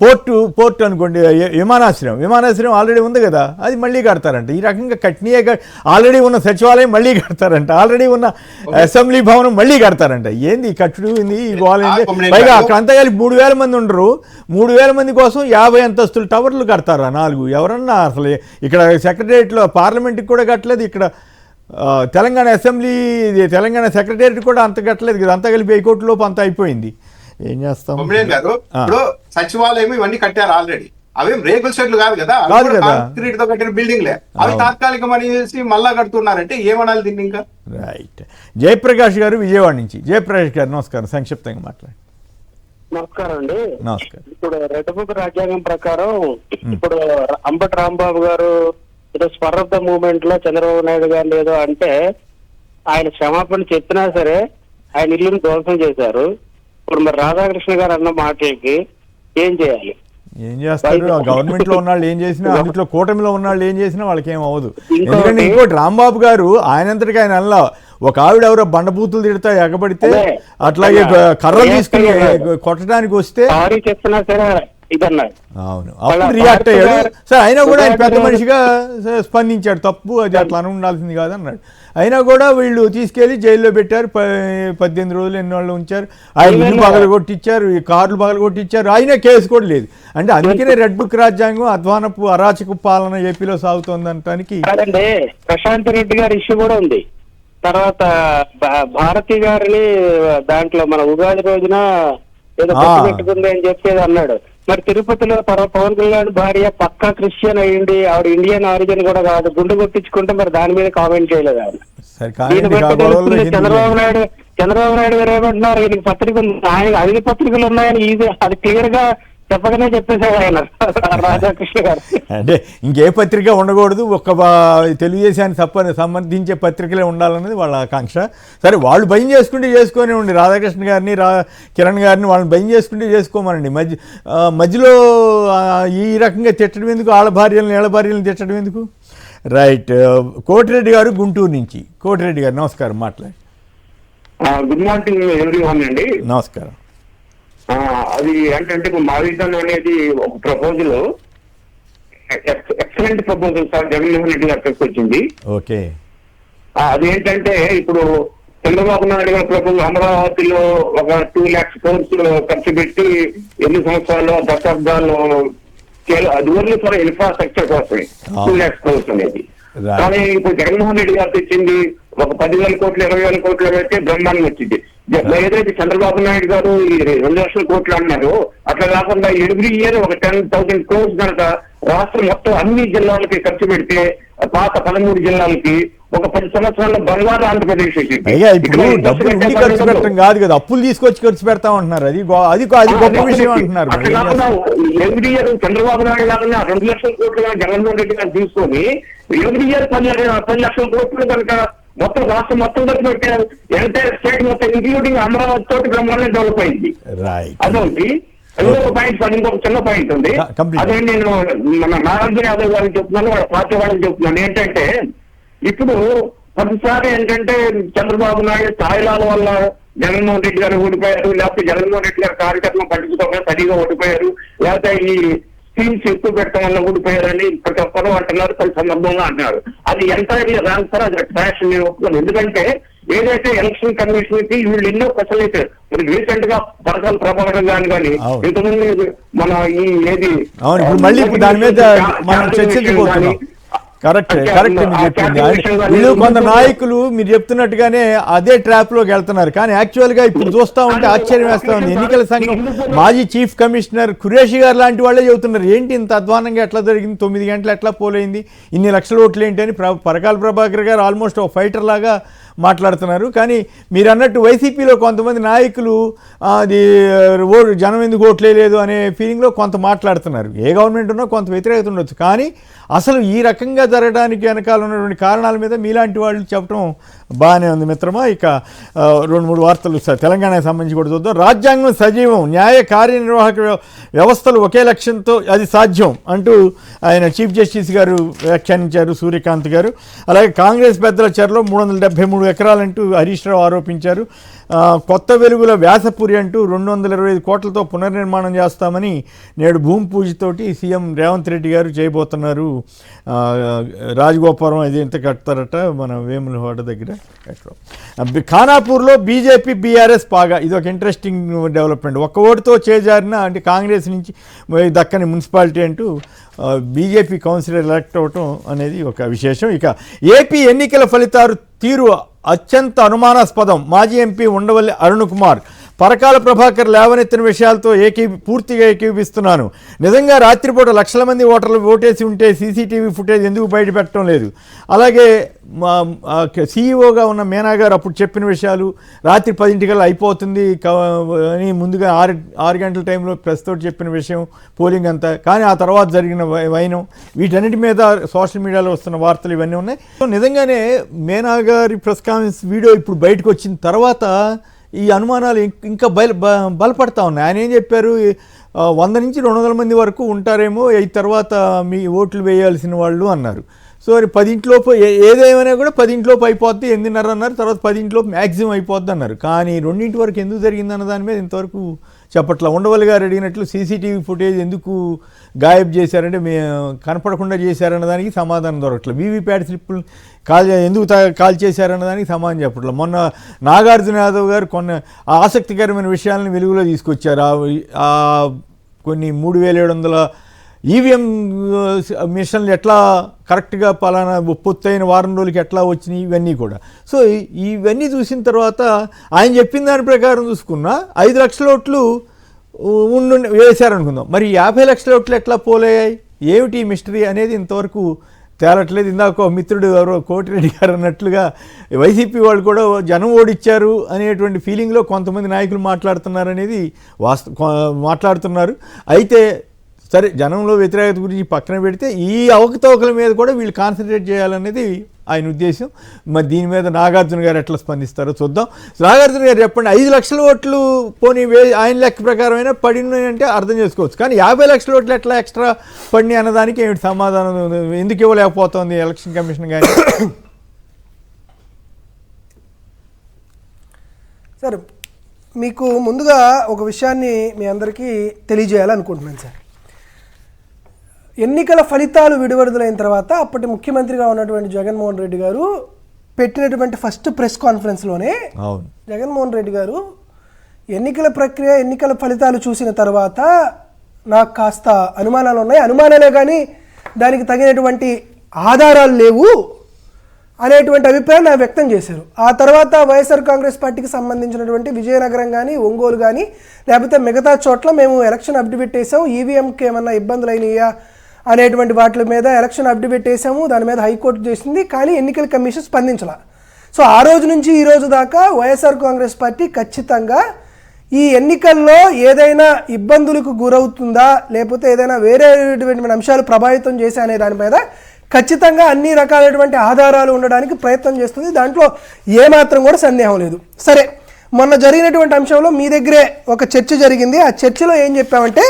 పోర్ట్ అనుకోండి, విమానాశ్రయం ఆల్రెడీ ఉంది కదా, అది మళ్ళీ కడతారంట. ఈ రకంగా ఆల్రెడీ ఉన్న సచివాలయం మళ్ళీ కడతారంట, ఆల్రెడీ ఉన్న అసెంబ్లీ భవనం మళ్ళీ కడతారంట. ఏంది కట్టుడు ఏంది ఈ గోలేంది? పైగా అక్కడ అంతా కలిపి 3000 మంది ఉండరు, 3000 మంది కోసం 50 అంతస్తుల టవర్లు కడతారా 4? ఎవరన్నా అసలు ఇక్కడ సెక్రటరియట్లో పార్లమెంట్కి కూడా కట్టలేదు, ఇక్కడ తెలంగాణ అసెంబ్లీ తెలంగాణ సెక్రటరియట్ కూడా అంత కట్టలేదు కదా, అంతా కలిపి 1000 కోట్ల లోపు అంతా అయిపోయింది. ఏం చేస్తాం? గారు ఇప్పుడు సచివాలయం ఇవన్నీ కట్టారు ఆల్రెడీ, అవేం రేకుల షెడ్లు కాదు కదా, కాంక్రీట్ తో కట్టిన బిల్డింగ్లే, అవి తాత్కాలికం అనేసి మళ్ళా కడుతున్నారంటే ఏమనాలి దీన్ని ఇంకా? రైట్. జయప్రకాష్ గారు విజయవాడ నుంచి. జయప్రకాష్ గారు నమస్కారం, సంక్షిప్తంగా మాట్లాడండి. నమస్కారం అండి. నమస్కారం. ఇప్పుడు రెడ్డబుక్ రాజ్యాంగం ప్రకారం ఇప్పుడు అంబటి రాంబాబు గారు ఏదో స్పర్ ఆఫ్ ద మూవ్మెంట్ లో చంద్రబాబు నాయుడు గారు ఏదో అంటే ఆయన క్షమాపణ చెప్పినా సరే ఆయన ఇల్లుని ధ్వంసం చేశారు. ఇప్పుడు మరి రాధాకృష్ణ గారు అన్న మాటలకి ఏం చేయాలి? ఏం చేస్తారు? గవర్నమెంట్ లో ఉన్న వాళ్ళు ఏం చేసినా, అందులో కూటమిలో ఉన్న వాళ్ళు ఏం చేసినా వాళ్ళకి ఏం అవ్వదు. ఎందుకంటే ఇంకోటి రాంబాబు గారు ఆయనంతటికి ఆయన అలా ఒక ఆవిడ ఎవరో బండబూతులు తిడతా ఎగబడితే అట్లాగే కర్రలు తీసుకుని కొట్టడానికి వస్తే చెప్తున్నా సరే ఇదన్నారు. అవును, అప్పుడు రియాక్ట్ అయ్యాడు. సరే అయినా కూడా ఆయన పెద్ద మనిషిగా స్పందించాడు, తప్పు అది అట్లా అని ఉండాల్సింది కాదన్నాడు. అయినా కూడా వీళ్ళు తీసుకెళ్లి జైల్లో పెట్టారు, 18 రోజులు ఎన్నోళ్ళు ఉంచారు. ఆయన ఇల్లు పగలు కొట్టించారు, కార్లు పగలు కొట్టించారు, అయినా కేసు కూడా లేదు. అంటే అందుకనే రెడ్ బుక్ రాజ్యాంగం అధ్వానపు అరాచక పాలన ఏపీలో సాగుతోందనటానికి. ప్రశాంత్ రెడ్డి గారి ఇష్యూ కూడా ఉంది. తర్వాత భారతి గారిని దాంట్లో మన ఉగాది రోజున ఏదో పెట్టుకుంది అని చెప్పేది అన్నాడు. మరి తిరుపతిలో పవన్ కళ్యాణ్ భార్య పక్కా క్రిస్టియన్ అయ్యింది, ఆవిడ ఇండియన్ ఆరిజిన్ కూడా కాదు, గుండు కొట్టించుకుంటే మరి దాని మీద కామెంట్ చేయలేదు ఆయన. చంద్రబాబు నాయుడు గారు ఏమంటున్నారు, ఈయనకి పత్రిక ఆయన 5 పత్రికలు ఉన్నాయని ఈజీ అది క్లియర్ గా చెప్పగానే చెప్పేశారు ఆయన రాధాకృష్ణ గారు. అంటే ఇంకే పత్రిక ఉండకూడదు, ఒక్క తెలుగుదేశానికి సంబంధించే పత్రికలే ఉండాలన్నది వాళ్ళ ఆకాంక్ష. సరే వాళ్ళు భయం చేసుకుంటే చేసుకొని ఉండి, రాధాకృష్ణ గారిని కిరణ్ గారిని వాళ్ళని భయం చేసుకుంటే చేసుకోమనండి. మధ్యలో ఈ రకంగా తిట్టడం ఎందుకు? ఆళ్ళ భార్యలను ఏళ్ళ భార్యలను తిట్టడం ఎందుకు? రైట్. కోటిరెడ్డి గారు గుంటూరు నుంచి. కోటిరెడ్డి గారు నమస్కారం, మాట్లాడి. గుడ్ మార్నింగ్ ఎవ్రీవన్ అండి. నమస్కారం. అది ఏంటంటే మావిధన్ అనేది ఒక proposal, excellent proposal sir, Jaganmohan Reddy గారి వచ్చింది. ఓకే. అదేంటంటే ఇప్పుడు చంద్రబాబు నాయుడు గారి ప్రపోజల్ అమరావతిలో ఒక 2 lakhs crores ఖర్చు పెట్టి ఎన్ని సంవత్సరాలు దశాబ్దాలు అది ఓన్లీ ఫర్ ఇన్ఫ్రాస్ట్రక్చర్ కోసమే 2 lakhs crores అనేది. కానీ ఇప్పుడు జగన్మోహన్ రెడ్డి గారు తెచ్చింది ఒక 10,000 కోట్లు 20,000 కోట్లు అయితే బ్రహ్మాండం వచ్చింది. ఏదైతే చంద్రబాబు నాయుడు గారు ఈ 2 లక్షల కోట్లు అన్నారు, అట్లా కాకుండా ఎవ్రీ ఇయర్ ఒక 10,000 crores కనుక రాష్ట్రం మొత్తం అన్ని జిల్లాలకి ఖర్చు పెడితే పాత 13 జిల్లాలకి ఒక 10 సంవత్సరాల్లో బంగారు ఆంధ్రప్రదేశ్ అయ్యా ఇప్పుడు డబ్బులు ఉండి ఖర్చు పెట్టడం కాదు కదా, అప్పులు తీసుకొచ్చి ఖర్చు పెడతా ఉంటున్నారు. అది గొప్ప విషయం అంటున్నారు. ఎవ్రీ ఇయర్ చంద్రబాబు నాయుడు లాగానే 2 లక్షల కోట్లు జగన్మోహన్ రెడ్డి గారు తీసుకొని ఎవ్రీ ఇయర్ 10 లక్షల కోట్లు కనుక మొత్తం రాష్ట్రం మొత్తం ఖర్చు పెట్టారు. ఎంటైర్ స్టేట్ మొత్తం ఇంక్లూడింగ్ అమరావతి తోటి బ్రహ్మాండంగా డెవలప్ అయింది. అదొకటి. ఇంకొక పాయింట్, ఇంకొక చిన్న పాయింట్ ఉంది. అదే నేను మన నాగార్జున యాదవ్ గారికి చెప్తున్నాను, వాళ్ళ పార్టీ వాళ్ళకి చెప్తున్నాను. ఏంటంటే ఇప్పుడు ప్రతిసారి ఏంటంటే చంద్రబాబు నాయుడు స్థాయిలాల వల్ల జగన్మోహన్ రెడ్డి గారు ఓడిపోయారు, లేకపోతే జగన్మోహన్ రెడ్డి గారు కార్యకర్తలు పట్టించుకోకుండా సరిగా ఓడిపోయారు, లేకపోతే ఈ స్కీమ్స్ ఎక్కువ పెట్టడం వల్ల ఓడిపోయారని ప్రతి ఒక్కరు అంటున్నారు, కొన్ని సందర్భంగా అంటున్నారు. అది ఎంటైర్లీ రాంగ్ సార్, అది ట్రాష్ నేను ఒప్పుకోను. ఎందుకంటే ఏదైతే ఎలక్షన్ కమిషన్ కి వీళ్ళు ఎన్నో క్వశ్చన్ వేశారు. మరి రీసెంట్ గా పరకాల ప్రభాకర్ గాని కానీ ఇంతకుముందు మన ఈ ఏది మళ్ళీ దాని మీద మనం చర్చించబోతున్నాం. కరెక్ట్ మీరు చెప్పింది. వీళ్ళు కొంత నాయకులు మీరు చెప్తున్నట్టుగానే అదే ట్రాప్ లోకి వెళ్తున్నారు. కానీ యాక్చువల్ గా ఇప్పుడు చూస్తా ఉంటే ఆశ్చర్యం వేస్తా ఉంది. ఎన్నికల సంఘం మాజీ చీఫ్ కమిషనర్ ఖురేషి గారు లాంటి వాళ్ళే చెబుతున్నారు, ఏంటి ఇంత అధ్వానంగా ఎట్లా జరిగింది, 9 గంటలు ఎట్లా పోలైంది, ఇన్ని లక్షల ఓట్లు ఏంటి అని. పరకాల ప్రభాకర్ గారు ఆల్మోస్ట్ ఒక ఫైటర్ లాగా మాట్లాడుతున్నారు. కానీ మీరు అన్నట్టు వైసీపీలో కొంతమంది నాయకులు అది జనం ఎందుకు ఓట్లేదు అనే ఫీలింగ్లో కొంత మాట్లాడుతున్నారు. ఏ గవర్నమెంట్ ఉన్నా కొంత వ్యతిరేకత ఉండొచ్చు, కానీ అసలు ఈ రకంగా జరగడానికి వెనకాల ఉన్నటువంటి కారణాల మీద మీలాంటి వాళ్ళు చెప్పడం బాగానే ఉంది మిత్రమా. ఇక 2-3 వార్తలు తెలంగాణకు సంబంధించి కూడా చూద్దాం. రాజ్యాంగం సజీవం, న్యాయ కార్యనిర్వాహక వ్యవస్థలు ఒకే లక్ష్యంతో అది సాధ్యం అంటూ ఆయన చీఫ్ జస్టిస్ గారు వ్యాఖ్యానించారు, సూర్యకాంత్ గారు. అలాగే కాంగ్రెస్ పెద్దల చెరలో 373 ఎకరాలంటూ హరీష్ రావు ఆరోపించారు. కొత్త వెలుగుల వ్యాసపురి అంటూ 225 కోట్లతో పునర్నిర్మాణం చేస్తామని నేడు భూమి పూజతోటి సీఎం రేవంత్ రెడ్డి గారు చేయబోతున్నారు. రాజగోపురం ఇది ఎంత కడతారట మన వేములవాడ దగ్గర. ఖానాపూర్లో బీజేపీ బీఆర్ఎస్ పాగా, ఇది ఒక ఇంట్రెస్టింగ్ డెవలప్మెంట్. ఒక్క ఓటుతో చేజారిన అంటే కాంగ్రెస్ నుంచి దక్కని మున్సిపాలిటీ అంటూ బీజేపీ కౌన్సిలర్ ఎలక్ట్ అవటం అనేది ఒక విశేషం. ఇక ఏపీ ఎన్నికల ఫలితాలు తీరు అత్యంత అనుమానాస్పదం. మాజీ ఎంపీ ఉండవల్లి అరుణ్ కుమార్ పరకాల ప్రభాకర్ లేవనెత్తిన విషయాలతో పూర్తిగా ఏకీపిస్తున్నాను. నిజంగా రాత్రిపూట లక్షల మంది ఓటర్లు ఓటేసి ఉంటే సీసీటీవీ ఫుటేజ్ ఎందుకు బయట పెట్టడం లేదు? అలాగే సీఈఓగా ఉన్న మీనా గారు అప్పుడు చెప్పిన విషయాలు, రాత్రి 10 అయిపోతుంది అని ముందుగా 6 గంటల టైంలో ప్రెస్తో చెప్పిన విషయం, పోలింగ్ అంతా, కానీ ఆ తర్వాత జరిగిన వైనం, వీటన్నిటి మీద సోషల్ మీడియాలో వస్తున్న వార్తలు ఇవన్నీ ఉన్నాయి. నిజంగానే మీనా గారి ప్రెస్ కాన్ఫరెన్స్ వీడియో ఇప్పుడు బయటకు వచ్చిన తర్వాత ఈ అనుమానాలు ఇంకా బలపడతా ఉన్నాయి. ఆయన ఏం చెప్పారు, 100 నుంచి 200 మంది వరకు ఉంటారేమో ఈ తర్వాత మీ ఓట్లు వేయాల్సిన వాళ్ళు అన్నారు. సో 10 ఏదేమైనా కూడా 10 అయిపోద్ది, 8:30 అన్నారు, తర్వాత 10 మ్యాక్సిమం అయిపోద్ది అన్నారు. కానీ 2 వరకు ఎందుకు జరిగిందన్న దాని మీద ఇంతవరకు చెప్పట్లా. ఉండవల్లి గారు అడిగినట్లు సీసీటీవీ ఫుటేజ్ ఎందుకు గాయబ్ చేశారంటే కనపడకుండా చేశారన్న దానికి సమాధానం దొరకట్లేదు. వీవీప్యాట్ స్లిప్పులు ఎందుకు కాల్ చేశారన్న దానికి సమాధానం చెప్పట్లేదు. మొన్న నాగార్జున యాదవ్ గారు కొన్ని ఆసక్తికరమైన విషయాలను వెలుగులో తీసుకొచ్చారు. కొన్ని 3700 ఈవీఎం మిషన్లు ఎట్లా కరెక్ట్గా పలానా పూర్తయిన వారం రోజులకి ఎట్లా వచ్చినాయి, ఇవన్నీ కూడా. సో ఇవన్నీ చూసిన తర్వాత ఆయన చెప్పిన దాని ప్రకారం చూసుకున్నా 5 లక్షల ఓట్లు వేశారనుకుందాం. మరి 50 లక్షల ఓట్లు ఎట్లా పోలయ్యాయి, ఏమిటి మిస్టరీ అనేది ఇంతవరకు తేలట్లేదు. ఇందాక మిత్రుడు ఎవరో కోటిరెడ్డి గారు అన్నట్లుగా వైసీపీ వాళ్ళు కూడా జనం ఓడిచ్చారు అనేటువంటి ఫీలింగ్లో కొంతమంది నాయకులు మాట్లాడుతున్నారనేది మాట్లాడుతున్నారు. అయితే సరే, జనంలో వ్యతిరేకత గురించి పక్కన పెడితే ఈ అవకతవకల మీద కూడా వీళ్ళు కాన్సన్ట్రేట్ చేయాలనేది ఆయన ఉద్దేశం. మరి దీని మీద నాగార్జున గారు ఎట్లా స్పందిస్తారో చూద్దాం. నాగార్జున గారు చెప్పండి, 5 లక్షల ఓట్లు పోనీ ఆయన లెక్క ప్రకారమైనా పడినాయంటే అర్థం చేసుకోవచ్చు, కానీ 50 లక్షల ఓట్లు ఎట్లా ఎక్స్ట్రా పడినాయి అన్నదానికి ఏమిటి సమాధానం, ఎందుకు ఇవ్వలేకపోతుంది ఎలక్షన్ కమిషన్ కానీ? సార్, మీకు ముందుగా ఒక విషయాన్ని మీ అందరికీ తెలియజేయాలనుకుంటున్నాను సార్. ఎన్నికల ఫలితాలు విడుదలైన తర్వాత అప్పటి ముఖ్యమంత్రిగా ఉన్నటువంటి జగన్మోహన్ రెడ్డి గారు పెట్టినటువంటి ఫస్ట్ ప్రెస్ కాన్ఫరెన్స్లోనే జగన్మోహన్ రెడ్డి గారు ఎన్నికల ప్రక్రియ, ఎన్నికల ఫలితాలు చూసిన తర్వాత నాకు కాస్త అనుమానాలు ఉన్నాయి, అనుమానాలే కానీ దానికి తగినటువంటి ఆధారాలు లేవు అనేటువంటి అభిప్రాయం నాకు వ్యక్తం చేశారు. ఆ తర్వాత వైఎస్ఆర్ కాంగ్రెస్ పార్టీకి సంబంధించినటువంటి విజయనగరం కానీ, ఒంగోలు కానీ, లేకపోతే మిగతా చోట్ల మేము ఎలక్షన్ అఫిడవిట్ వేసాము, ఈవీఎంకి ఏమన్నా ఇబ్బందులు అయినాయా అనేటువంటి వాటి మీద ఎలక్షన్ అఫిడవిట్ వేసాము. దాని మీద హైకోర్టు చేసింది, కానీ ఎన్నికల కమిషన్ స్పందించాల. సో ఆ రోజు నుంచి ఈ రోజు దాకా వైఎస్ఆర్ కాంగ్రెస్ పార్టీ ఖచ్చితంగా ఈ ఎన్నికల్లో ఏదైనా ఇబ్బందులకు గురవుతుందా, లేకపోతే ఏదైనా వేరేటువంటి అంశాలు ప్రభావితం చేసా అనే దాని మీద ఖచ్చితంగా అన్ని రకాలైనటువంటి ఆధారాలు ఉండడానికి ప్రయత్నం చేస్తుంది. దాంట్లో ఏమాత్రం కూడా సందేహం లేదు. సరే, మొన్న జరిగినటువంటి అంశంలో మీ దగ్గరే ఒక చర్చ జరిగింది. ఆ చర్చలో ఏం చెప్పామంటే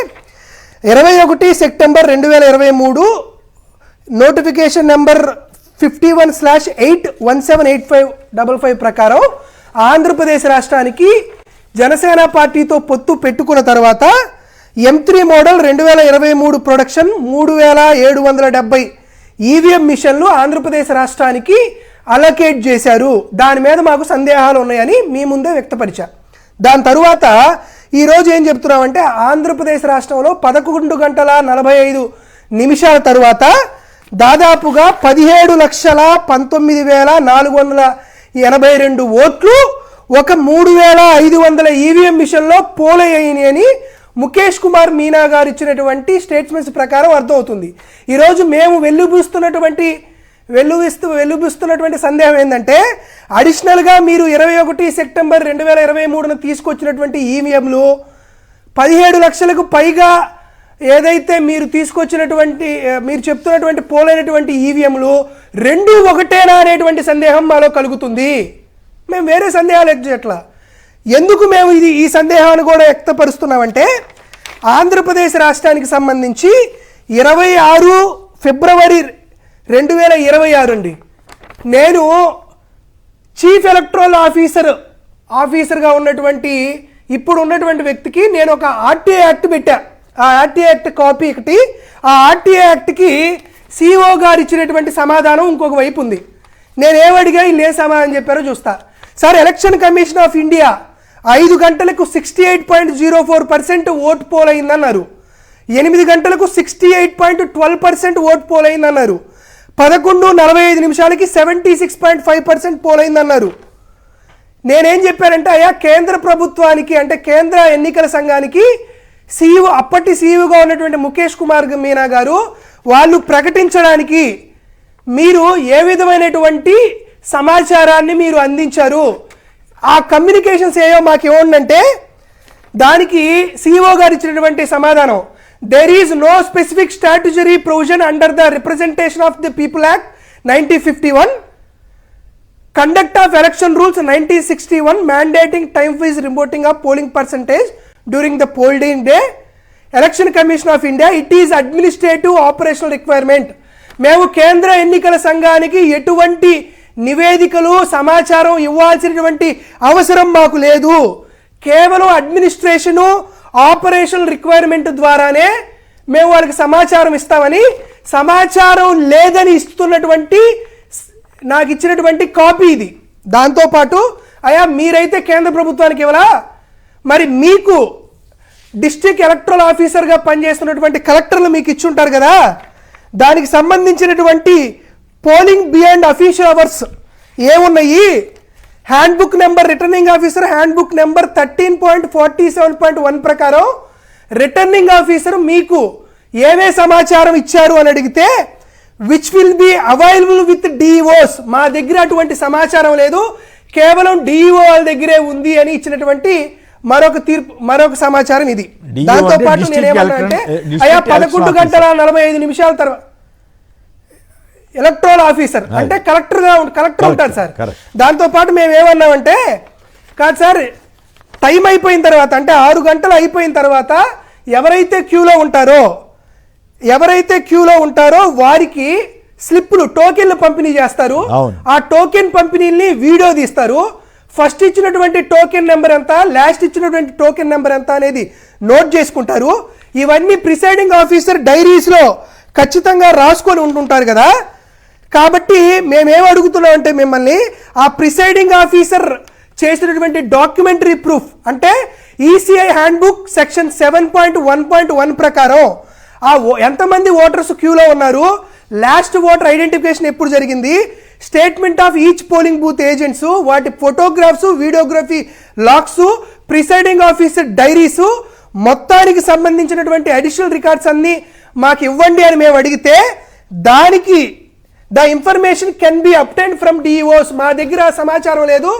21 సెప్టెంబర్ 2023 నోటిఫికేషన్ నెంబర్ 51/8178555 ప్రకారం ఆంధ్రప్రదేశ్ రాష్ట్రానికి జనసేన పార్టీతో పొత్తు పెట్టుకున్న తర్వాత M3 మోడల్ 2023 ప్రొడక్షన్ 3770 ఈవీఎం మిషన్లు ఆంధ్రప్రదేశ్ రాష్ట్రానికి అలొకేట్ చేశారు. దాని మీద మాకు సందేహాలు ఉన్నాయని మీ ముందే వ్యక్తపరిచా. దాని తరువాత ఈరోజు ఏం చెప్తున్నామంటే ఆంధ్రప్రదేశ్ రాష్ట్రంలో 11:45 తరువాత దాదాపుగా 17,19,482 ఓట్లు ఒక 3,500 ఈవీఎం మిషన్లో పోలయ్యాయని ముఖేష్ కుమార్ మీనా గారు ఇచ్చినటువంటి స్టేట్మెంట్స్ ప్రకారం అర్థమవుతుంది. ఈరోజు మేము వెల్లుబిస్తున్నటువంటి సందేహం ఏంటంటే అడిషనల్గా మీరు 21 సెప్టెంబర్ 2023 తీసుకొచ్చినటువంటి ఈవీఎంలు 17 లక్షలకు పైగా ఏదైతే మీరు తీసుకొచ్చినటువంటి మీరు చెప్తున్నటువంటి పోలైనటువంటి ఈవీఎంలు రెండు ఒకటేనా అనేటువంటి సందేహం మాలో కలుగుతుంది. మేము వేరే సందేహాలు ఎట్లా ఎందుకు మేము ఈ సందేహాన్ని కూడా వ్యక్తపరుస్తున్నామంటే ఆంధ్రప్రదేశ్ రాష్ట్రానికి సంబంధించి 26 ఫిబ్రవరి 2026 అండి నేను చీఫ్ ఎలక్టరల్ ఆఫీసర్గా ఉన్నటువంటి ఇప్పుడు ఉన్నటువంటి వ్యక్తికి నేను ఒక ఆర్టీఐ యాక్ట్ పెట్టా. ఆ ఆర్టీఐ యాక్ట్ కాపీ ఒకటి, ఆ ఆర్టీఐ యాక్ట్కి సిఓ గారు ఇచ్చినటువంటి సమాధానం ఇంకొక వైపు ఉంది. నేను ఏమడిగా వీళ్ళు ఏ సమాధానం చెప్పారో చూస్తా. Sir, election Commission of India 5 గంటలకు 68.04% ఓట్ పోల్ అయిందన్నారు. 8 గంటలకు 68.12% ఓట్ పోల్ అయిందన్నారు. 11:45 76.5% పోల్ అయిందన్నారు. నేనేం చెప్పానంటే అయ్యా కేంద్ర ప్రభుత్వానికి అంటే కేంద్ర ఎన్నికల సంఘానికి అప్పటి సీఈఓగా ఉన్నటువంటి ముఖేష్ కుమార్ మీనా గారు వాళ్ళు ప్రకటించడానికి మీరు ఏ విధమైనటువంటి సమాచారాన్ని మీరు అందించారు, ఆ కమ్యూనికేషన్స్ ఏవో మాకు ఇవ్వండి. దానికి సీఈఓ గారు ఇచ్చినటువంటి సమాధానం there is no specific statutory provision under the Representation of the People Act 1951, Conduct of Election Rules 1961 mandating time-wise reporting of polling percentage during the polling day. Election Commission of India, it is administrative operational requirement. మేము కేంద్ర ఎన్నికల సంఘానికి ఎటువంటి నివేదికలు సమాచారం ఇవ్వాల్సినటువంటి అవసరం మాకు లేదు. కేవలం అడ్మినిస్ట్రేషను ఆపరేషనల్ రిక్వైర్మెంట్ ద్వారానే మేము వాళ్ళకి సమాచారం ఇస్తామని, సమాచారం లేదని ఇస్తున్నటువంటి నాకు ఇచ్చినటువంటి కాపీ ఇది. దాంతోపాటు అయ్యా మీరైతే కేంద్ర ప్రభుత్వానికి ఇవ్వలా, మరి మీకు డిస్ట్రిక్ట్ ఎలక్టరల్ ఆఫీసర్గా పనిచేస్తున్నటువంటి కలెక్టర్లు మీకు ఇచ్చుంటారు కదా, దానికి సంబంధించినటువంటి పోలింగ్ బియాండ్ అఫీషియల్ అవర్స్ ఏమున్నాయి, handbook number returning officer handbook number 13.47.1 ప్రకారం రిటర్నింగ్ ఆఫీసర్ మీకు ఏమే సమాచారం ఇచ్చారు అని అడిగితే which will be available with DOs, మా దగ్గర అటువంటి సమాచారం లేదు, కేవలం డిఓ వాళ్ళ దగ్గరే ఉంది అని ఇచ్చినటువంటి మరొక సమాచారం ఇది. దాంతో పాటు నేనేమన్నా అంటే అయ్యా 11:45 తర్వాత ఎలక్టరల్ ఆఫీసర్ అంటే కలెక్టర్ ఉంటారు సార్. దాంతో పాటు మేము ఏమన్నామంటే కాదు సార్, టైం అయిపోయిన తర్వాత అంటే 6 గంటలు అయిపోయిన తర్వాత ఎవరైతే క్యూలో ఉంటారో వారికి స్లిప్పులు టోకెన్లు పంపిణీ చేస్తారు. ఆ టోకెన్ పంపిణీని వీడియో తీస్తారు. ఫస్ట్ ఇచ్చినటువంటి టోకెన్ నెంబర్ ఎంత, లాస్ట్ ఇచ్చినటువంటి టోకెన్ నెంబర్ ఎంత అనేది నోట్ చేసుకుంటారు. ఇవన్నీ ప్రిసైడింగ్ ఆఫీసర్ డైరీస్లో ఖచ్చితంగా రాసుకొని ఉంటుంటారు కదా. కాబట్టి మేమేం అడుగుతున్నాం అంటే మిమ్మల్ని ఆ ప్రిసైడింగ్ ఆఫీసర్ చేసినటువంటి డాక్యుమెంటరీ ప్రూఫ్ అంటే ఈసీఐ హ్యాండ్బుక్ సెక్షన్ 7.1.1 ప్రకారం ఎంతమంది ఓటర్స్ క్యూలో ఉన్నారు, లాస్ట్ ఓటర్ ఐడెంటిఫికేషన్ ఎప్పుడు జరిగింది, statement of each polling booth agents, వాటి photographs, videography logs, presiding officer diaries, మొత్తానికి సంబంధించినటువంటి అడిషనల్ రికార్డ్స్ అన్ని మాకు ఇవ్వండి అని మేము అడిగితే దానికి the information can be obtain from DOs, మా దగ్గర ఆ సమాచారం లేదు,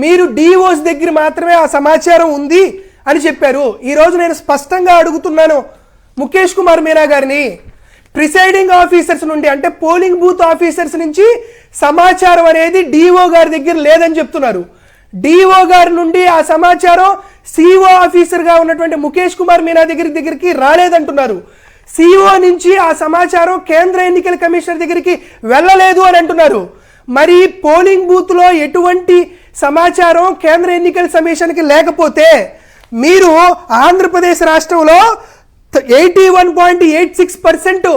మీరు డిఓస్ దగ్గర మాత్రమే ఆ సమాచారం ఉంది అని చెప్పారు. ఈరోజు నేను స్పష్టంగా అడుగుతున్నాను ముఖేష్ కుమార్ మీనా గారిని, ప్రిసైడింగ్ ఆఫీసర్స్ నుండి అంటే పోలింగ్ బూత్ ఆఫీసర్స్ నుంచి సమాచారం అనేది డిఓ గారి దగ్గర లేదని చెప్తున్నారు. డిఓ గారి నుండి ఆ సమాచారం సిఓ ఆఫీసర్గా ఉన్నటువంటి ముఖేష్ కుమార్ మీనా దగ్గరికి రాలేదంటున్నారు. సిఓ నుంచి ఆ సమాచారం కేంద్ర ఎన్నికల కమిషనర్ దగ్గరికి వెళ్ళలేదు అని అంటున్నారు. మరి పోలింగ్ బూత్లో ఎటువంటి సమాచారం కేంద్ర ఎన్నికల కమిషన్కి లేకపోతే మీరు ఆంధ్రప్రదేశ్ రాష్ట్రంలో 81.86%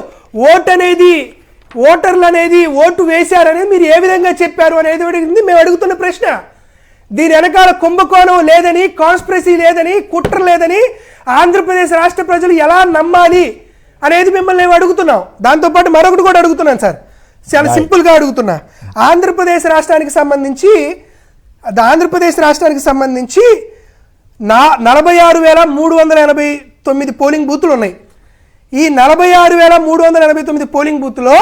ఓటర్లు అనేది ఓటు వేశారనేది మీరు ఏ విధంగా చెప్పారు అనేది మేము అడుగుతున్న ప్రశ్న. దీని వెనకాల కుంభకోణం లేదని, కాన్స్పిరసీ లేదని, కుట్ర లేదని ఆంధ్రప్రదేశ్ రాష్ట్ర ప్రజలు ఎలా నమ్మాలి అనేది మిమ్మల్ని మేము అడుగుతున్నాం. దాంతోపాటు మరొకటి కూడా అడుగుతున్నాను సార్, చాలా సింపుల్గా అడుగుతున్నా. ఆంధ్రప్రదేశ్ రాష్ట్రానికి సంబంధించి 46,389 పోలింగ్ బూతులు ఉన్నాయి. ఈ 46,389 పోలింగ్ బూత్లో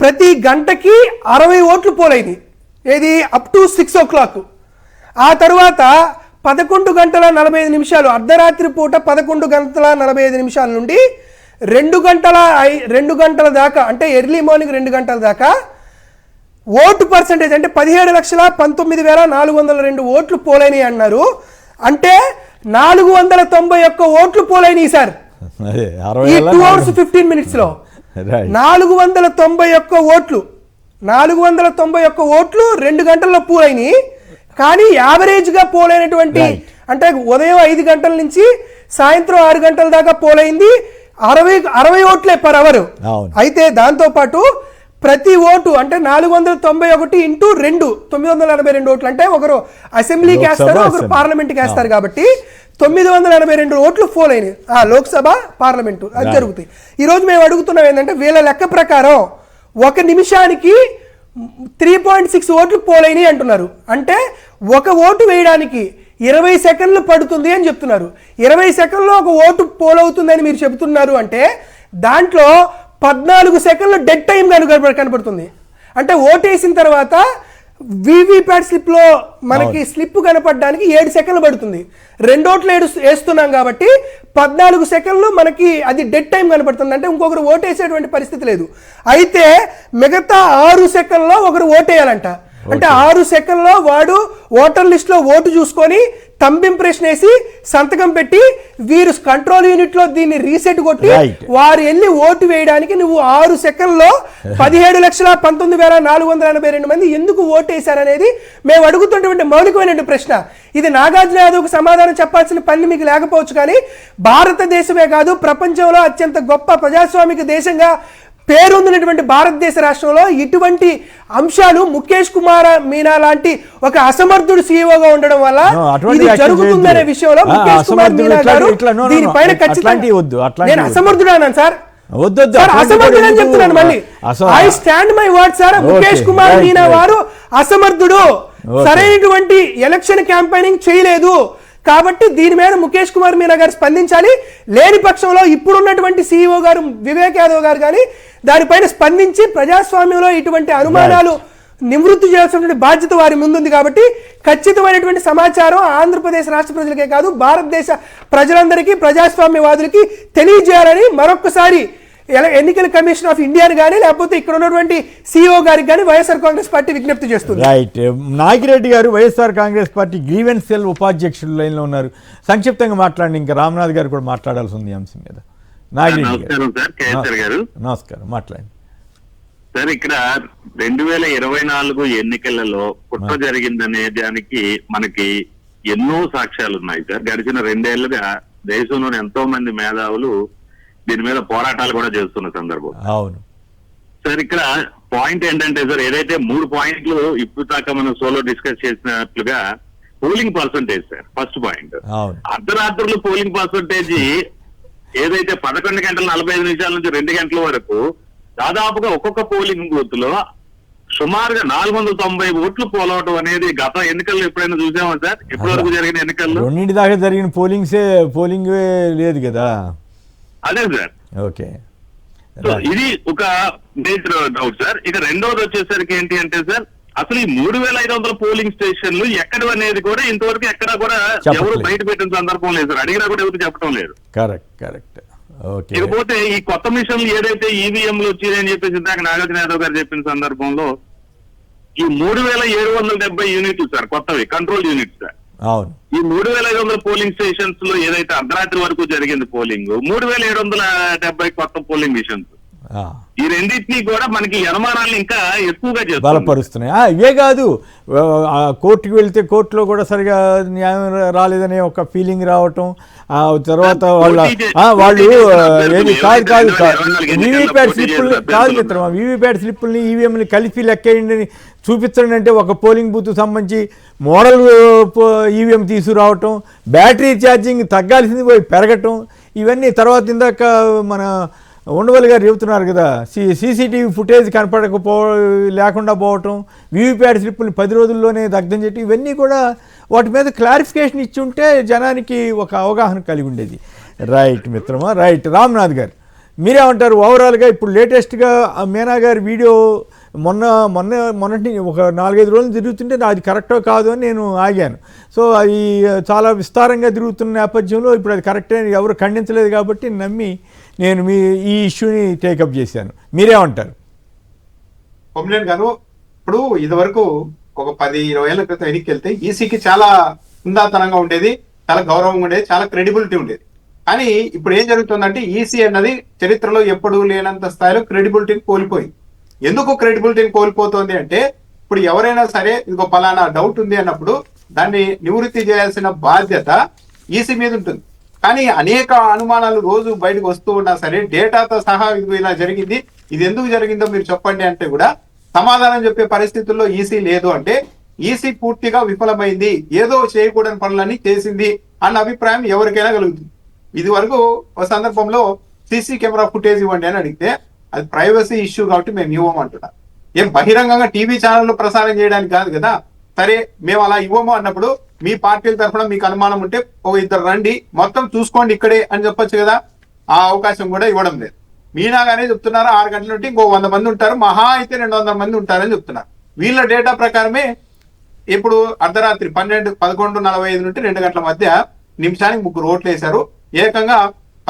ప్రతి గంటకి 60 ఓట్లు పోలైంది. ఏది అప్ టు 6 o'clock. ఆ తర్వాత 11 గంటల 45 నిమిషాలు అర్ధరాత్రి పూట 11 గంటల 45 నిమిషాల నుండి 2 గంటల దాకా అంటే ఎర్లీ మార్నింగ్ 2 గంటల దాకా ఓటు పర్సంటేజ్ అంటే 17,19,402 ఓట్లు పోలైనవి అన్నారు. అంటే 491 ఓట్లు పోలైనవి సార్ ఈ 2 hours 15 minutes లో. 491 ఓట్లు 2 గంటల్లో పోలైనవి. కానీ యావరేజ్గా పోలైనటువంటి అంటే ఉదయం 5 గంటల నుంచి సాయంత్రం 6 గంటల దాకా పోలైంది 60 ఓట్లే పర్ అవర్. అయితే దాంతోపాటు ప్రతి ఓటు అంటే 491 ఇంటూ 2 982 ఓట్లు అంటే ఒకరు అసెంబ్లీకి వేస్తారు, ఒకరు పార్లమెంట్కి వేస్తారు. కాబట్టి 982 ఓట్లు పోల్ అయినాయి లోక్సభ పార్లమెంటు అది జరుగుతాయి. ఈరోజు మేము అడుగుతున్నాం ఏంటంటే వీళ్ళ లెక్క ప్రకారం 1 నిమిషానికి 3.6 ఓట్లు పోలైనవి అంటున్నారు. అంటే 1 ఓటు వేయడానికి 20 సెకండ్లు పడుతుంది అని చెప్తున్నారు. 20 సెకండ్లో 1 ఓటు పోల్ అవుతుందని మీరు చెబుతున్నారు అంటే దాంట్లో 14 సెకండ్లు డెడ్ టైం కనపడుతుంది. అంటే ఓటేసిన తర్వాత వీవీప్యాట్ స్లిప్లో మనకి స్లిప్ కనపడడానికి 7 సెకండ్లు పడుతుంది. 2 ఓట్లు వేస్తున్నాం కాబట్టి 14 సెకండ్లు మనకి అది డెడ్ టైం కనపడుతుంది. అంటే ఇంకొకరు ఓటేసేటువంటి పరిస్థితి లేదు. అయితే మిగతా 6 సెకండ్లో ఒకరు ఓటేయాలంట. అంటే 6 సెకండ్లో వాడు ఓటర్ లిస్ట్లో ఓటు చూసుకొని థంబ్ ఇంప్రెషన్ వేసి సంతకం పెట్టి వీరు కంట్రోల్ యూనిట్ లో దీన్ని రీసెట్ కొట్టి వారు వెళ్ళి ఓటు వేయడానికి నువ్వు 6 సెకండ్లో 17,19,482 మంది ఎందుకు ఓటు వేశారనేది మేము అడుగుతున్నటువంటి మౌలికమైనటువంటి ప్రశ్న. ఇది నాగార్జున యాదవ్కు సమాధానం చెప్పాల్సిన పని మీకు లేకపోవచ్చు, కానీ భారతదేశమే కాదు ప్రపంచంలో అత్యంత గొప్ప ప్రజాస్వామిక దేశంగా పేరొందినటువంటి భారతదేశ రాష్ట్రంలో ఇటువంటి అంశాలు ముఖేష్ కుమార్ మీనా లాంటి ఒక అసమర్థుడు సీఈఓగా ఉండడం వల్ల ఇది జరుగుతుందనే విషయంలో ముఖేష్ కుమార్ మీనా గారు దీనిపైన ఖచ్చితంగా నేను అసమర్థుడు అన్నాను సార్, అసమర్థుడు అని చెప్తున్నాను. మళ్ళీ I stand my word sir. Mukesh Kumar Meena వారు అసమర్థుడు, సరైనటువంటి ఎలక్షన్ క్యాంపెయినింగ్ చేయలేదు. కాబట్టి దీని మీద ముఖేష్ కుమార్ మీనా గారు స్పందించాలి. లేని పక్షంలో ఇప్పుడున్నటువంటి సీఈఓ గారు వివేక్ యాదవ్ గారు కానీ దానిపైన స్పందించి ప్రజాస్వామ్యంలో ఇటువంటి అనుమానాలు నివృత్తి చేయాల్సినటువంటి బాధ్యత వారి ముందుంది. కాబట్టి ఖచ్చితమైనటువంటి సమాచారం ఆంధ్రప్రదేశ్ రాష్ట్ర ప్రజలకే కాదు భారతదేశ ప్రజలందరికీ ప్రజాస్వామ్యవాదులకి తెలియజేయాలని మరొకసారి ఎన్నికల కమిషన్ ఆఫ్ ఇండియాని కానీ లేకపోతే ఇక్కడ ఉన్నటువంటి సిఇఓ గారికి కానీ వైఎస్ఆర్ కాంగ్రెస్ పార్టీ విజ్ఞప్తి చేస్తుంది. రైట్. నాగిరెడ్డి గారు YSR Congress party grievance cell ఉపాధ్యక్షులు లైన్లో ఉన్నారు. సంక్షిప్తంగా మాట్లాడండి, ఇంకా రామ్నాథ్ గారు కూడా మాట్లాడాల్సి ఉంది ఈ అంశం మీద. నాగిరెడ్డి గారు నమస్కారం, మాట్లాడండి సార్. ఇక్కడ 2024 ఎన్నికలలో కుట్ర జరిగిందనే దానికి మనకి ఎన్నో సాక్ష్యాలు ఉన్నాయి సార్. గడిచిన 2 ఏళ్లుగా దేశంలోని ఎంతో మంది మేధావులు దీని మీద పోరాటాలు కూడా చేస్తున్న సందర్భం. అవును సార్, ఇక్కడ పాయింట్ ఏంటంటే సార్, ఏదైతే 3 పాయింట్లు ఇప్పుడు దాకా మనం సోలో డిస్కస్ చేసినట్లుగా polling percentage sir first point. అర్ధరాత్రులు పోలింగ్ పర్సంటేజ్ ఏదైతే 11 గంటల 45 నిమిషాల నుంచి 2 గంటల వరకు దాదాపుగా ఒక్కొక్క పోలింగ్ బూత్ లో సుమారుగా 490 ఓట్లు పోలవటం అనేది గత ఎన్నికల్లో ఎప్పుడైనా చూసామా సార్? ఇప్పటి వరకు జరిగిన ఎన్నికల్లో రెండింటి దాకా జరిగిన పోలింగ్ లేదు కదా. అదే సార్. ఓకే, సో ఇది ఒక మేజర్ డౌట్ సార్. ఇక రెండోది వచ్చేసరికి ఏంటి అంటే సార్, అసలు ఈ 3500 పోలింగ్ స్టేషన్లు ఎక్కడ అనేది కూడా ఇంతవరకు ఎక్కడా కూడా ఎవరు బయట పెట్టిన సందర్భం లేదు సార్. అడిగినా కూడా ఎవరు చెప్పడం లేదు. కరెక్ట్. ఓకే. ఇకపోతే ఈ కొత్త మిషన్లు ఏదైతే ఈవీఎంలు వచ్చినాయని చెప్పేసి ఇందాక నాగార్జున యాదవ్ గారు చెప్పిన సందర్భంలో ఈ 3770 యూనిట్లు సార్ కొత్తవి కంట్రోల్ యూనిట్స్ సార్. అవును. ఈ 3500 పోలింగ్ స్టేషన్స్ లో ఏదైతే అర్ధరాత్రి వరకు జరిగింది పోలింగ్, 3770 కొత్త పోలింగ్ మిషన్స్, ఈ రెండింటినీ కూడా మనకి అనుమానాలు ఇంకా ఎక్కువగా బలపరుస్తున్నాయి. ఇవే కాదు, కోర్టుకి వెళ్తే కోర్టులో కూడా సరిగా న్యాయం రాలేదనే ఒక ఫీలింగ్ రావటం, ఆ తర్వాత వాళ్ళు ఏది వీవీప్యాట్ స్లిప్పుల్ని ఈవీఎంని కలిపి లెక్కేయండి చూపించండి అంటే ఒక పోలింగ్ బూత్ సంబంధించి మోడల్ ఈవీఎం తీసుకురావటం, బ్యాటరీ ఛార్జింగ్ తగ్గాల్సింది పోయి పెరగటం, ఇవన్నీ తర్వాత ఇందాక మన ఉండవల్లి గారు చెబుతున్నారు కదా, సీసీటీవీ ఫుటేజ్ లేకుండా పోవటం, వీవీప్యాట్ స్లిప్పుల్ని 10 రోజుల్లోనే దగ్ధం చేయటం, ఇవన్నీ కూడా వాటి మీద క్లారిఫికేషన్ ఇచ్చి ఉంటే జనానికి ఒక అవగాహన కలిగి ఉండేది. రైట్ మిత్రమా, రైట్. రామ్నాథ్ గారు మీరేమంటారు? ఓవరాల్గా ఇప్పుడు లేటెస్ట్గా మీనా గారి వీడియో మొన్నటి ఒక 4-5 రోజులు తిరుగుతుంటే అది కరెక్టో కాదు అని నేను ఆగాను. సో అది చాలా విస్తారంగా తిరుగుతున్న నేపథ్యంలో ఇప్పుడు అది కరెక్టే ఎవరు ఖండించలేదు కాబట్టి నమ్మి నేను ఈ ఇష్యూని టేకప్ చేశాను. మీరేమంటారు? కొమ్మినేని గారు, ఇప్పుడు ఇదివరకు ఒక 10-20 ఏళ్ల క్రితం ఎన్నికకి వెళ్తే ఈసీకి చాలా హుందాతనంగా ఉండేది, చాలా గౌరవంగా ఉండేది, చాలా క్రెడిబిలిటీ ఉండేది. కానీ ఇప్పుడు ఏం జరుగుతుందంటే ఈసీ అన్నది చరిత్రలో ఎప్పుడూ లేనంత స్థాయిలో క్రెడిబిలిటీని కోల్పోయింది. ఎందుకు క్రెడిబిలిటీని కోల్పోతుంది అంటే, ఇప్పుడు ఎవరైనా సరే ఇంకో పలానా డౌట్ ఉంది అన్నప్పుడు దాన్ని నివృత్తి చేయాల్సిన బాధ్యత ఈసీ మీద ఉంటుంది. కానీ అనేక అనుమానాలు రోజు బయటకు వస్తూ ఉన్నా సరే డేటాతో సహా ఇది ఇలా జరిగింది, ఇది ఎందుకు జరిగిందో మీరు చెప్పండి అంటే కూడా సమాధానం చెప్పే పరిస్థితుల్లో ఈసీ లేదు. అంటే ఈసీ పూర్తిగా విఫలమైంది, ఏదో చేయకూడని పనులన్నీ చేసింది అన్న అభిప్రాయం ఎవరికైనా కలుగుతుంది. ఇది వరకు ఒక సందర్భంలో సీసీ కెమెరా ఫుటేజ్ ఇవ్వండి అని అడిగితే అది ప్రైవసీ ఇష్యూ కాబట్టి మేము ఇవ్వమంటున్నా. ఏం బహిరంగంగా టీవీ ఛానల్లో ప్రసారం చేయడానికి కాదు కదా. సరే మేము అలా ఇవ్వము అన్నప్పుడు మీ పార్టీల తరఫున మీకు అనుమానం ఉంటే ఒక 2 రండి మొత్తం చూసుకోండి ఇక్కడే అని చెప్పొచ్చు కదా. ఆ అవకాశం కూడా ఇవ్వడం లేదు. మీనాగానే చెప్తున్నారు 6 గంటల నుండి ఇంకో 100 మంది ఉంటారు, మహా అయితే 200 మంది ఉంటారని చెప్తున్నారు. వీళ్ళ డేటా ప్రకారమే ఇప్పుడు అర్ధరాత్రి 11:45 నుండి 2 గంటల మధ్య నిమిషానికి 3 ఓట్లు వేశారు. ఏకంగా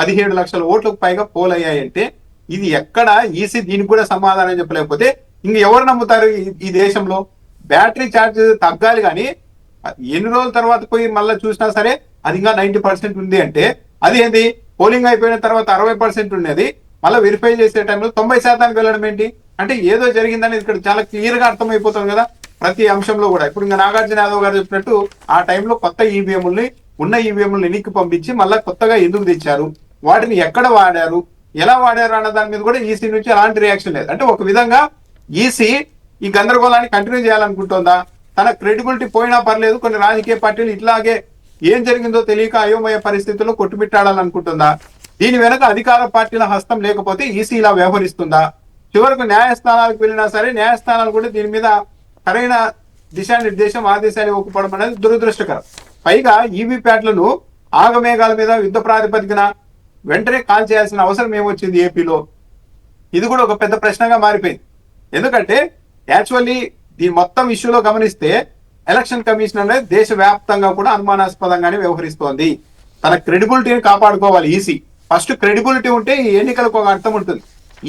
17 లక్షల ఓట్లకు పైగా పోల్ అయ్యాయంటే ఇది ఎక్కడ ఈసీ దీనికి కూడా సమాధానం చెప్పలేకపోతే ఇంక ఎవరు నమ్ముతారు ఈ దేశంలో? బ్యాటరీ ఛార్జ్ తగ్గాలి కానీ ఎన్ని రోజుల తర్వాత పోయి మళ్ళీ చూసినా సరే అది ఇంకా 90% ఉంది అంటే అది ఏంది? పోలింగ్ అయిపోయిన తర్వాత 60% ఉండేది, మళ్ళీ వెరిఫై చేసే టైంలో 90% వెళ్ళడం ఏంటి? అంటే ఏదో జరిగిందని ఇక్కడ చాలా క్లియర్ గా అర్థమైపోతుంది కదా ప్రతి అంశంలో కూడా. ఇప్పుడు ఇంకా నాగార్జున యాదవ్ గారు చెప్పినట్టు ఆ టైంలో కొత్త ఈవీఎంలని ఉన్న ఈవీఎంలను ఎన్నిక పంపించి మళ్ళీ కొత్తగా ఎందుకు తెచ్చారు, వాటిని ఎక్కడ వాడారు, ఎలా వాడారు అన్న దాని మీద కూడా ఈసీ నుంచి ఎలాంటి రియాక్షన్ లేదు. అంటే ఒక విధంగా ఈసీ ఈ గందరగోళాన్ని కంటిన్యూ చేయాలనుకుంటుందా? తన క్రెడిబిలిటీ పోయినా పర్లేదు, కొన్ని రాజకీయ పార్టీలు ఇట్లాగే ఏం జరిగిందో తెలియక అయోమయ పరిస్థితుల్లో కొట్టుమిట్టాడాలనుకుంటుందా? దీని వెనక అధికార పార్టీల హస్తం లేకపోతే ఈసీ ఇలా వ్యవహరిస్తుందా? చివరకు న్యాయస్థానాలకు వెళ్ళినా సరే న్యాయస్థానాలు కూడా దీని మీద సరైన దిశానిర్దేశం ఆదేశాలు ఇవ్వకపోవడం అనేది దురదృష్టకరం. పైగా ఈవీప్యాట్లను ఆగమేఘాల మీద యుద్ధ ప్రాతిపదికన వెంటనే కాల్ చేయాల్సిన అవసరం ఏమొచ్చింది ఏపీలో? ఇది కూడా ఒక పెద్ద ప్రశ్నగా మారిపోయింది. ఎందుకంటే యాక్చువల్లీ దీని మొత్తం ఇష్యూలో గమనిస్తే ఎలక్షన్ కమిషన్ అనేది దేశవ్యాప్తంగా కూడా అనుమానాస్పదంగానే వ్యవహరిస్తోంది. తన క్రెడిబిలిటీని కాపాడుకోవాలి ఈసీ. ఫస్ట్ క్రెడిబిలిటీ ఉంటే ఈ ఎన్నికలకు ఒక అర్థం ఉంటుంది.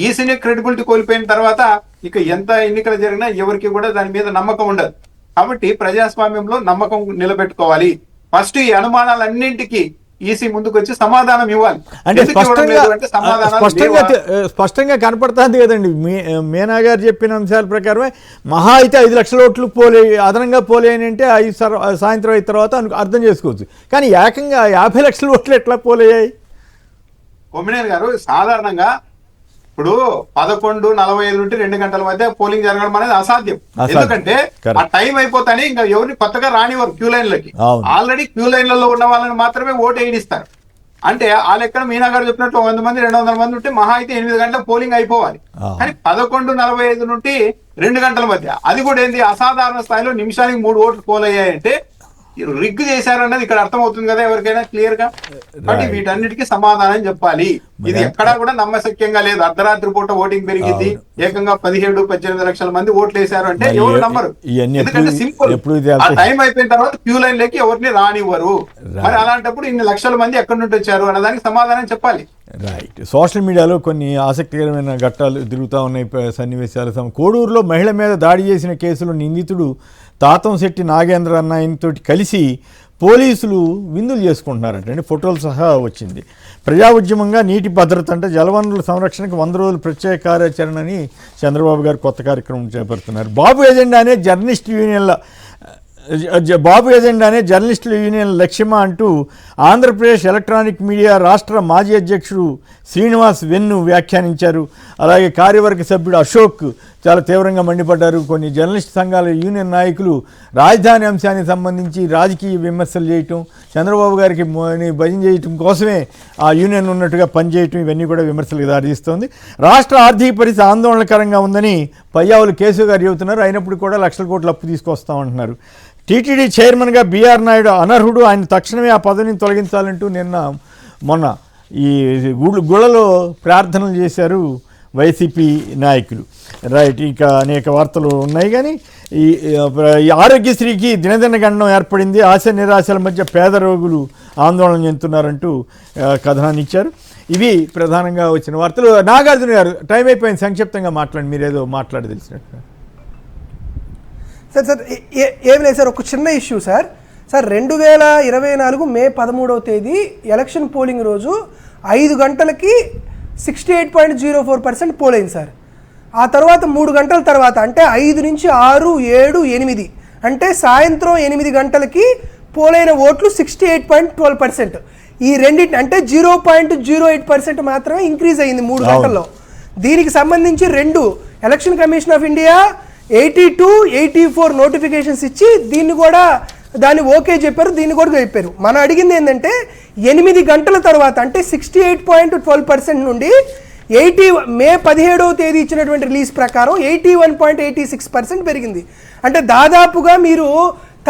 ఈసీని క్రెడిబిలిటీ కోల్పోయిన తర్వాత ఇక ఎంత ఎన్నికలు జరిగినా ఎవరికి కూడా దాని మీద నమ్మకం ఉండదు. కాబట్టి ప్రజాస్వామ్యంలో నమ్మకం నిలబెట్టుకోవాలి. ఫస్ట్ ఈ అనుమానాలన్నింటికి ఈసీ ముందుకు వచ్చి సమాధానం ఇవ్వాలి. అంటే స్పష్టంగా కనపడుతుంది కదండి. మీనా గారు చెప్పిన అంశాల ప్రకారమే మహా అయితే 5 లక్షల ఓట్లు అదనంగా పోలేని అంటే సాయంత్రం అయిన తర్వాత అర్థం చేసుకోవచ్చు. కానీ ఏకంగా 50 లక్షల ఓట్లు ఎట్లా పోలయ్యాయి? కొమ్మినేని గారు, సాధారణంగా ఇప్పుడు 11:45 నుండి 2 గంటల మధ్య పోలింగ్ జరగడం అనేది అసాధ్యం. ఎందుకంటే ఆ టైం అయిపోతానే ఇంకా ఎవరిని కొత్తగా రానివారు క్యూ లైన్లకి. ఆల్రెడీ క్యూ లైన్లలో ఉన్న వాళ్ళని మాత్రమే ఓటు వేయిస్తారు. అంటే ఆ లెక్కన మీనా గారు చెప్పినట్టు 100 మంది 200 మంది ఉంటే మహా అయితే 8 గంటల పోలింగ్ అయిపోవాలి. కానీ 11:45 నుండి 2 గంటల మధ్య. అది కూడా ఏంది, అసాధారణ స్థాయిలో నిమిషానికి 3 ఓట్లు పోలయ్యాయంటే రిగ్ చేశారన్నది ఇక్కడ అర్థమవుతుంది కదా ఎవరికైనా క్లియర్ గా. కాబట్టి వీటన్నిటికీ సమాధానం చెప్పాలి. ఇది ఎక్కడా కూడా నమ్మశక్యంగా లేదు. అర్ధరాత్రి పూట ఓటింగ్ పెరిగింది, ఏకంగా 17-18 లక్షల మంది ఓట్లు వేశారు అంటే ఎవరు నమ్మరు. ఎందుకంటే సింపుల్, ఆ టైం అయిపోయిన తర్వాత క్యూ లైన్ లేకి ఎవరిని రానివ్వరు. మరి అలాంటప్పుడు ఇన్ని లక్షల మంది ఎక్కడి నుండి వచ్చారు అన్నదానికి సమాధానం చెప్పాలి. రైట్. సోషల్ మీడియాలో కొన్ని ఆసక్తికరమైన ఘట్టాలు తిరుగుతూ ఉన్నాయి, సన్నివేశాలు. కోడూరులో మహిళ మీద దాడి చేసిన కేసులో నిందితుడు తాతంశెట్టి నాగేంద్ర అన్న ఆయనతో కలిసి పోలీసులు విందులు చేసుకుంటున్నారంటే ఫోటోలు సహా వచ్చింది. ప్రజా ఉద్యమంగా నీటి భద్రత అంటే జలవనరుల సంరక్షణకు 100 రోజుల ప్రత్యేక కార్యాచరణ అని చంద్రబాబు గారు కొత్త కార్యక్రమం చేపడుతున్నారు. బాబు ఎజెండానే జర్నలిస్టుల యూనియన్ల లక్ష్యమా అంటూ ఆంధ్రప్రదేశ్ ఎలక్ట్రానిక్ మీడియా రాష్ట్ర మాజీ అధ్యక్షుడు శ్రీనివాస్ వెన్ను వ్యాఖ్యానించారు. అలాగే కార్యవర్గ సభ్యుడు అశోక్ చాలా తీవ్రంగా మండిపడ్డారు. కొన్ని జర్నలిస్ట్ సంఘాల యూనియన్ నాయకులు రాజధాని అంశానికి సంబంధించి రాజకీయ విమర్శలు చేయటం, చంద్రబాబు గారికి భజన చేయటం కోసమే ఆ యూనియన్ ఉన్నట్టుగా పనిచేయటం, ఇవన్నీ కూడా విమర్శలకు దారితీస్తోంది. రాష్ట్ర ఆర్థిక పరిస్థితి ఆందోళనకరంగా ఉందని పయ్యావులు కేశవ్ గారు చెబుతున్నారు. అయినప్పుడు కూడా లక్షల కోట్ల అప్పు తీసుకొస్తామంటున్నారు. టీటీడీ చైర్మన్గా బీఆర్ నాయుడు అనర్హుడు, ఆయన తక్షణమే ఆ పదవిని తొలగించాలంటూ మొన్న ఈ గుళ్ళలో ప్రార్థనలు చేశారు వైసీపీ నాయకులు. రైట్. ఇంకా అనేక వార్తలు ఉన్నాయి. కానీ ఈ ఆరోగ్యశ్రీకి దినదిన గండం ఏర్పడింది. ఆశ నిరాశల మధ్య పేద రోగులు ఆందోళన చెందుతున్నారంటూ కథనాన్ని ఇచ్చారు. ఇవి ప్రధానంగా వచ్చిన వార్తలు. నాగార్జున గారు, టైం అయిపోయింది, సంక్షిప్తంగా మాట్లాడండి. మీరేదో మాట్లాడి తెలిసినట్టు. సార్ ఏం లేదు సార్, ఒక చిన్న ఇష్యూ సార్. 2024 మే 13వ తేదీ ఎలక్షన్ పోలింగ్ రోజు 5 గంటలకి 68.04% పోలైంది సార్. ఆ తర్వాత 3 గంటల తర్వాత అంటే 5 నుంచి 6, 7, 8 అంటే సాయంత్రం 8 గంటలకి పోలైన ఓట్లు 68.12%. ఈ రెండింటి అంటే 0.08% మాత్రమే ఇంక్రీజ్ అయ్యింది 3 గంటల్లో. దీనికి సంబంధించి 2 election Commission of India 82, 84 notifications ఇచ్చి దాన్ని ఓకే చెప్పారు, దీన్ని కూడా చెప్పారు. మనం అడిగింది ఏంటంటే 8 గంటల తర్వాత అంటే 68.12% నుండి మే 17వ తేదీ ఇచ్చినటువంటి రిలీజ్ ప్రకారం 81.86% పెరిగింది. అంటే దాదాపుగా మీరు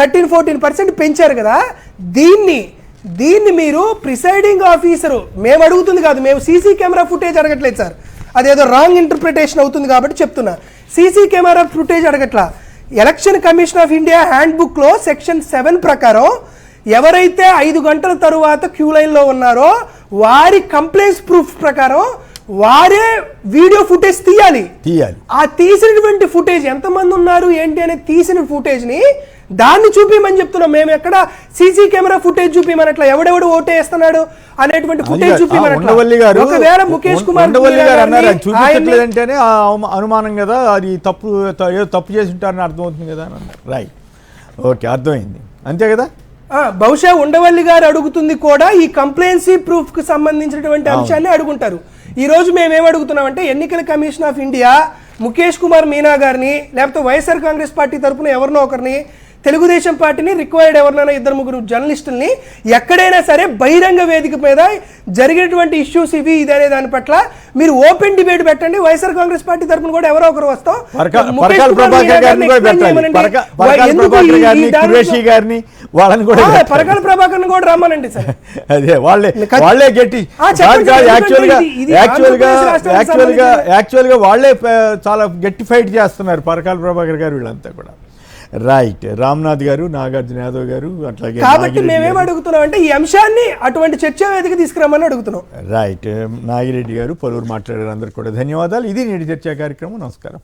13-14% పెంచారు కదా. దీన్ని మీరు ప్రిసైడింగ్ ఆఫీసరు, మేము అడుగుతుంది కాదు, మేము సీసీ కెమెరా ఫుటేజ్ అడగట్లేదు సార్, అదేదో రాంగ్ ఇంటర్ప్రిటేషన్ అవుతుంది కాబట్టి చెప్తున్నా. సీసీ కెమెరా ఫుటేజ్ అడగట్లా. Election Commission of India hand బుక్లో సెక్షన్ 7 ప్రకారం ఎవరైతే 5 గంటల తరువాత క్యూ లైన్లో ఉన్నారో వారి కంప్లైంట్స్ ప్రూఫ్ ప్రకారం వారే వీడియో ఫుటేజ్ తీయాలి. ఆ తీసినటువంటి ఫుటేజ్ ఎంతమంది ఉన్నారు ఏంటి అనే తీసిన ఫుటేజ్ని దాన్ని చూపిమని చెప్తున్నాం. మేము ఎక్కడ సీసీ కెమెరా ఫుటేజ్ చూపిమనట్లా, ఎవడెవడు ఓటేస్తున్నాడు అనేటువంటి ఫుటేజ్ చూపిమనట్లా. ఒకవేళ ముఖేష్ కుమార్ చూపించట్లేదంటేనే అనుమానం కదా, అది తప్పు చేసి ఉంటారని అర్థమవుతుంది కదా అని అన్నారు. రైట్, ఓకే, అర్థమైంది, అంతే కదా. బహుశా ఉండవల్లి గారు అడుగుతుంది కూడా ఈ కంప్లైన్సీ ప్రూఫ్ కు సంబంధించినటువంటి అంశాన్ని అడుగుంటారు. ఈ రోజు మేమేం అడుగుతున్నామంటే ఎన్నికల commission of India Mukesh Kumar Meena గారిని, లేకపోతే వైఎస్ఆర్ కాంగ్రెస్ పార్టీ తరఫున ఎవరినో ఒకరిని, తెలుగుదేశం పార్టీని, రిక్వైర్డ్ ఎవరినైనా 2-3 జర్నలిస్టుల్ని ఎక్కడైనా సరే బహిరంగ వేదిక మీద జరిగినటువంటి ఇష్యూస్ ఇవి ఇదనే దాని పట్ల మీరు ఓపెన్ డిబేట్ పెట్టండి. వైఎస్ఆర్ కాంగ్రెస్ పార్టీ తరఫున కూడా ఎవరో ఒకరు వస్తాం. పరకాల ప్రభాకర్ కూడా రమ్మనండి సార్. అదే వాళ్ళే గట్టి యాక్చువల్గా వాళ్ళే చాలా గట్టి ఫైట్ చేస్తున్నారు పరకాల ప్రభాకర్ గారు, వీళ్ళంతా కూడా. రైట్. రామ్నాథ్ గారు, నాగార్జున యాదవ్ గారు, అట్లాగే కాబట్టి మేమేం అడుగుతున్నాం అంటే ఈ అంశాన్ని అటువంటి చర్చా వేదిక తీసుకురామని అడుగుతున్నాం. రైట్. నాగిరెడ్డి గారు, పలువురు మాట్లాడారు. అందరికీ కూడా ధన్యవాదాలు. ఇది నేటి చర్చా కార్యక్రమం. నమస్కారం.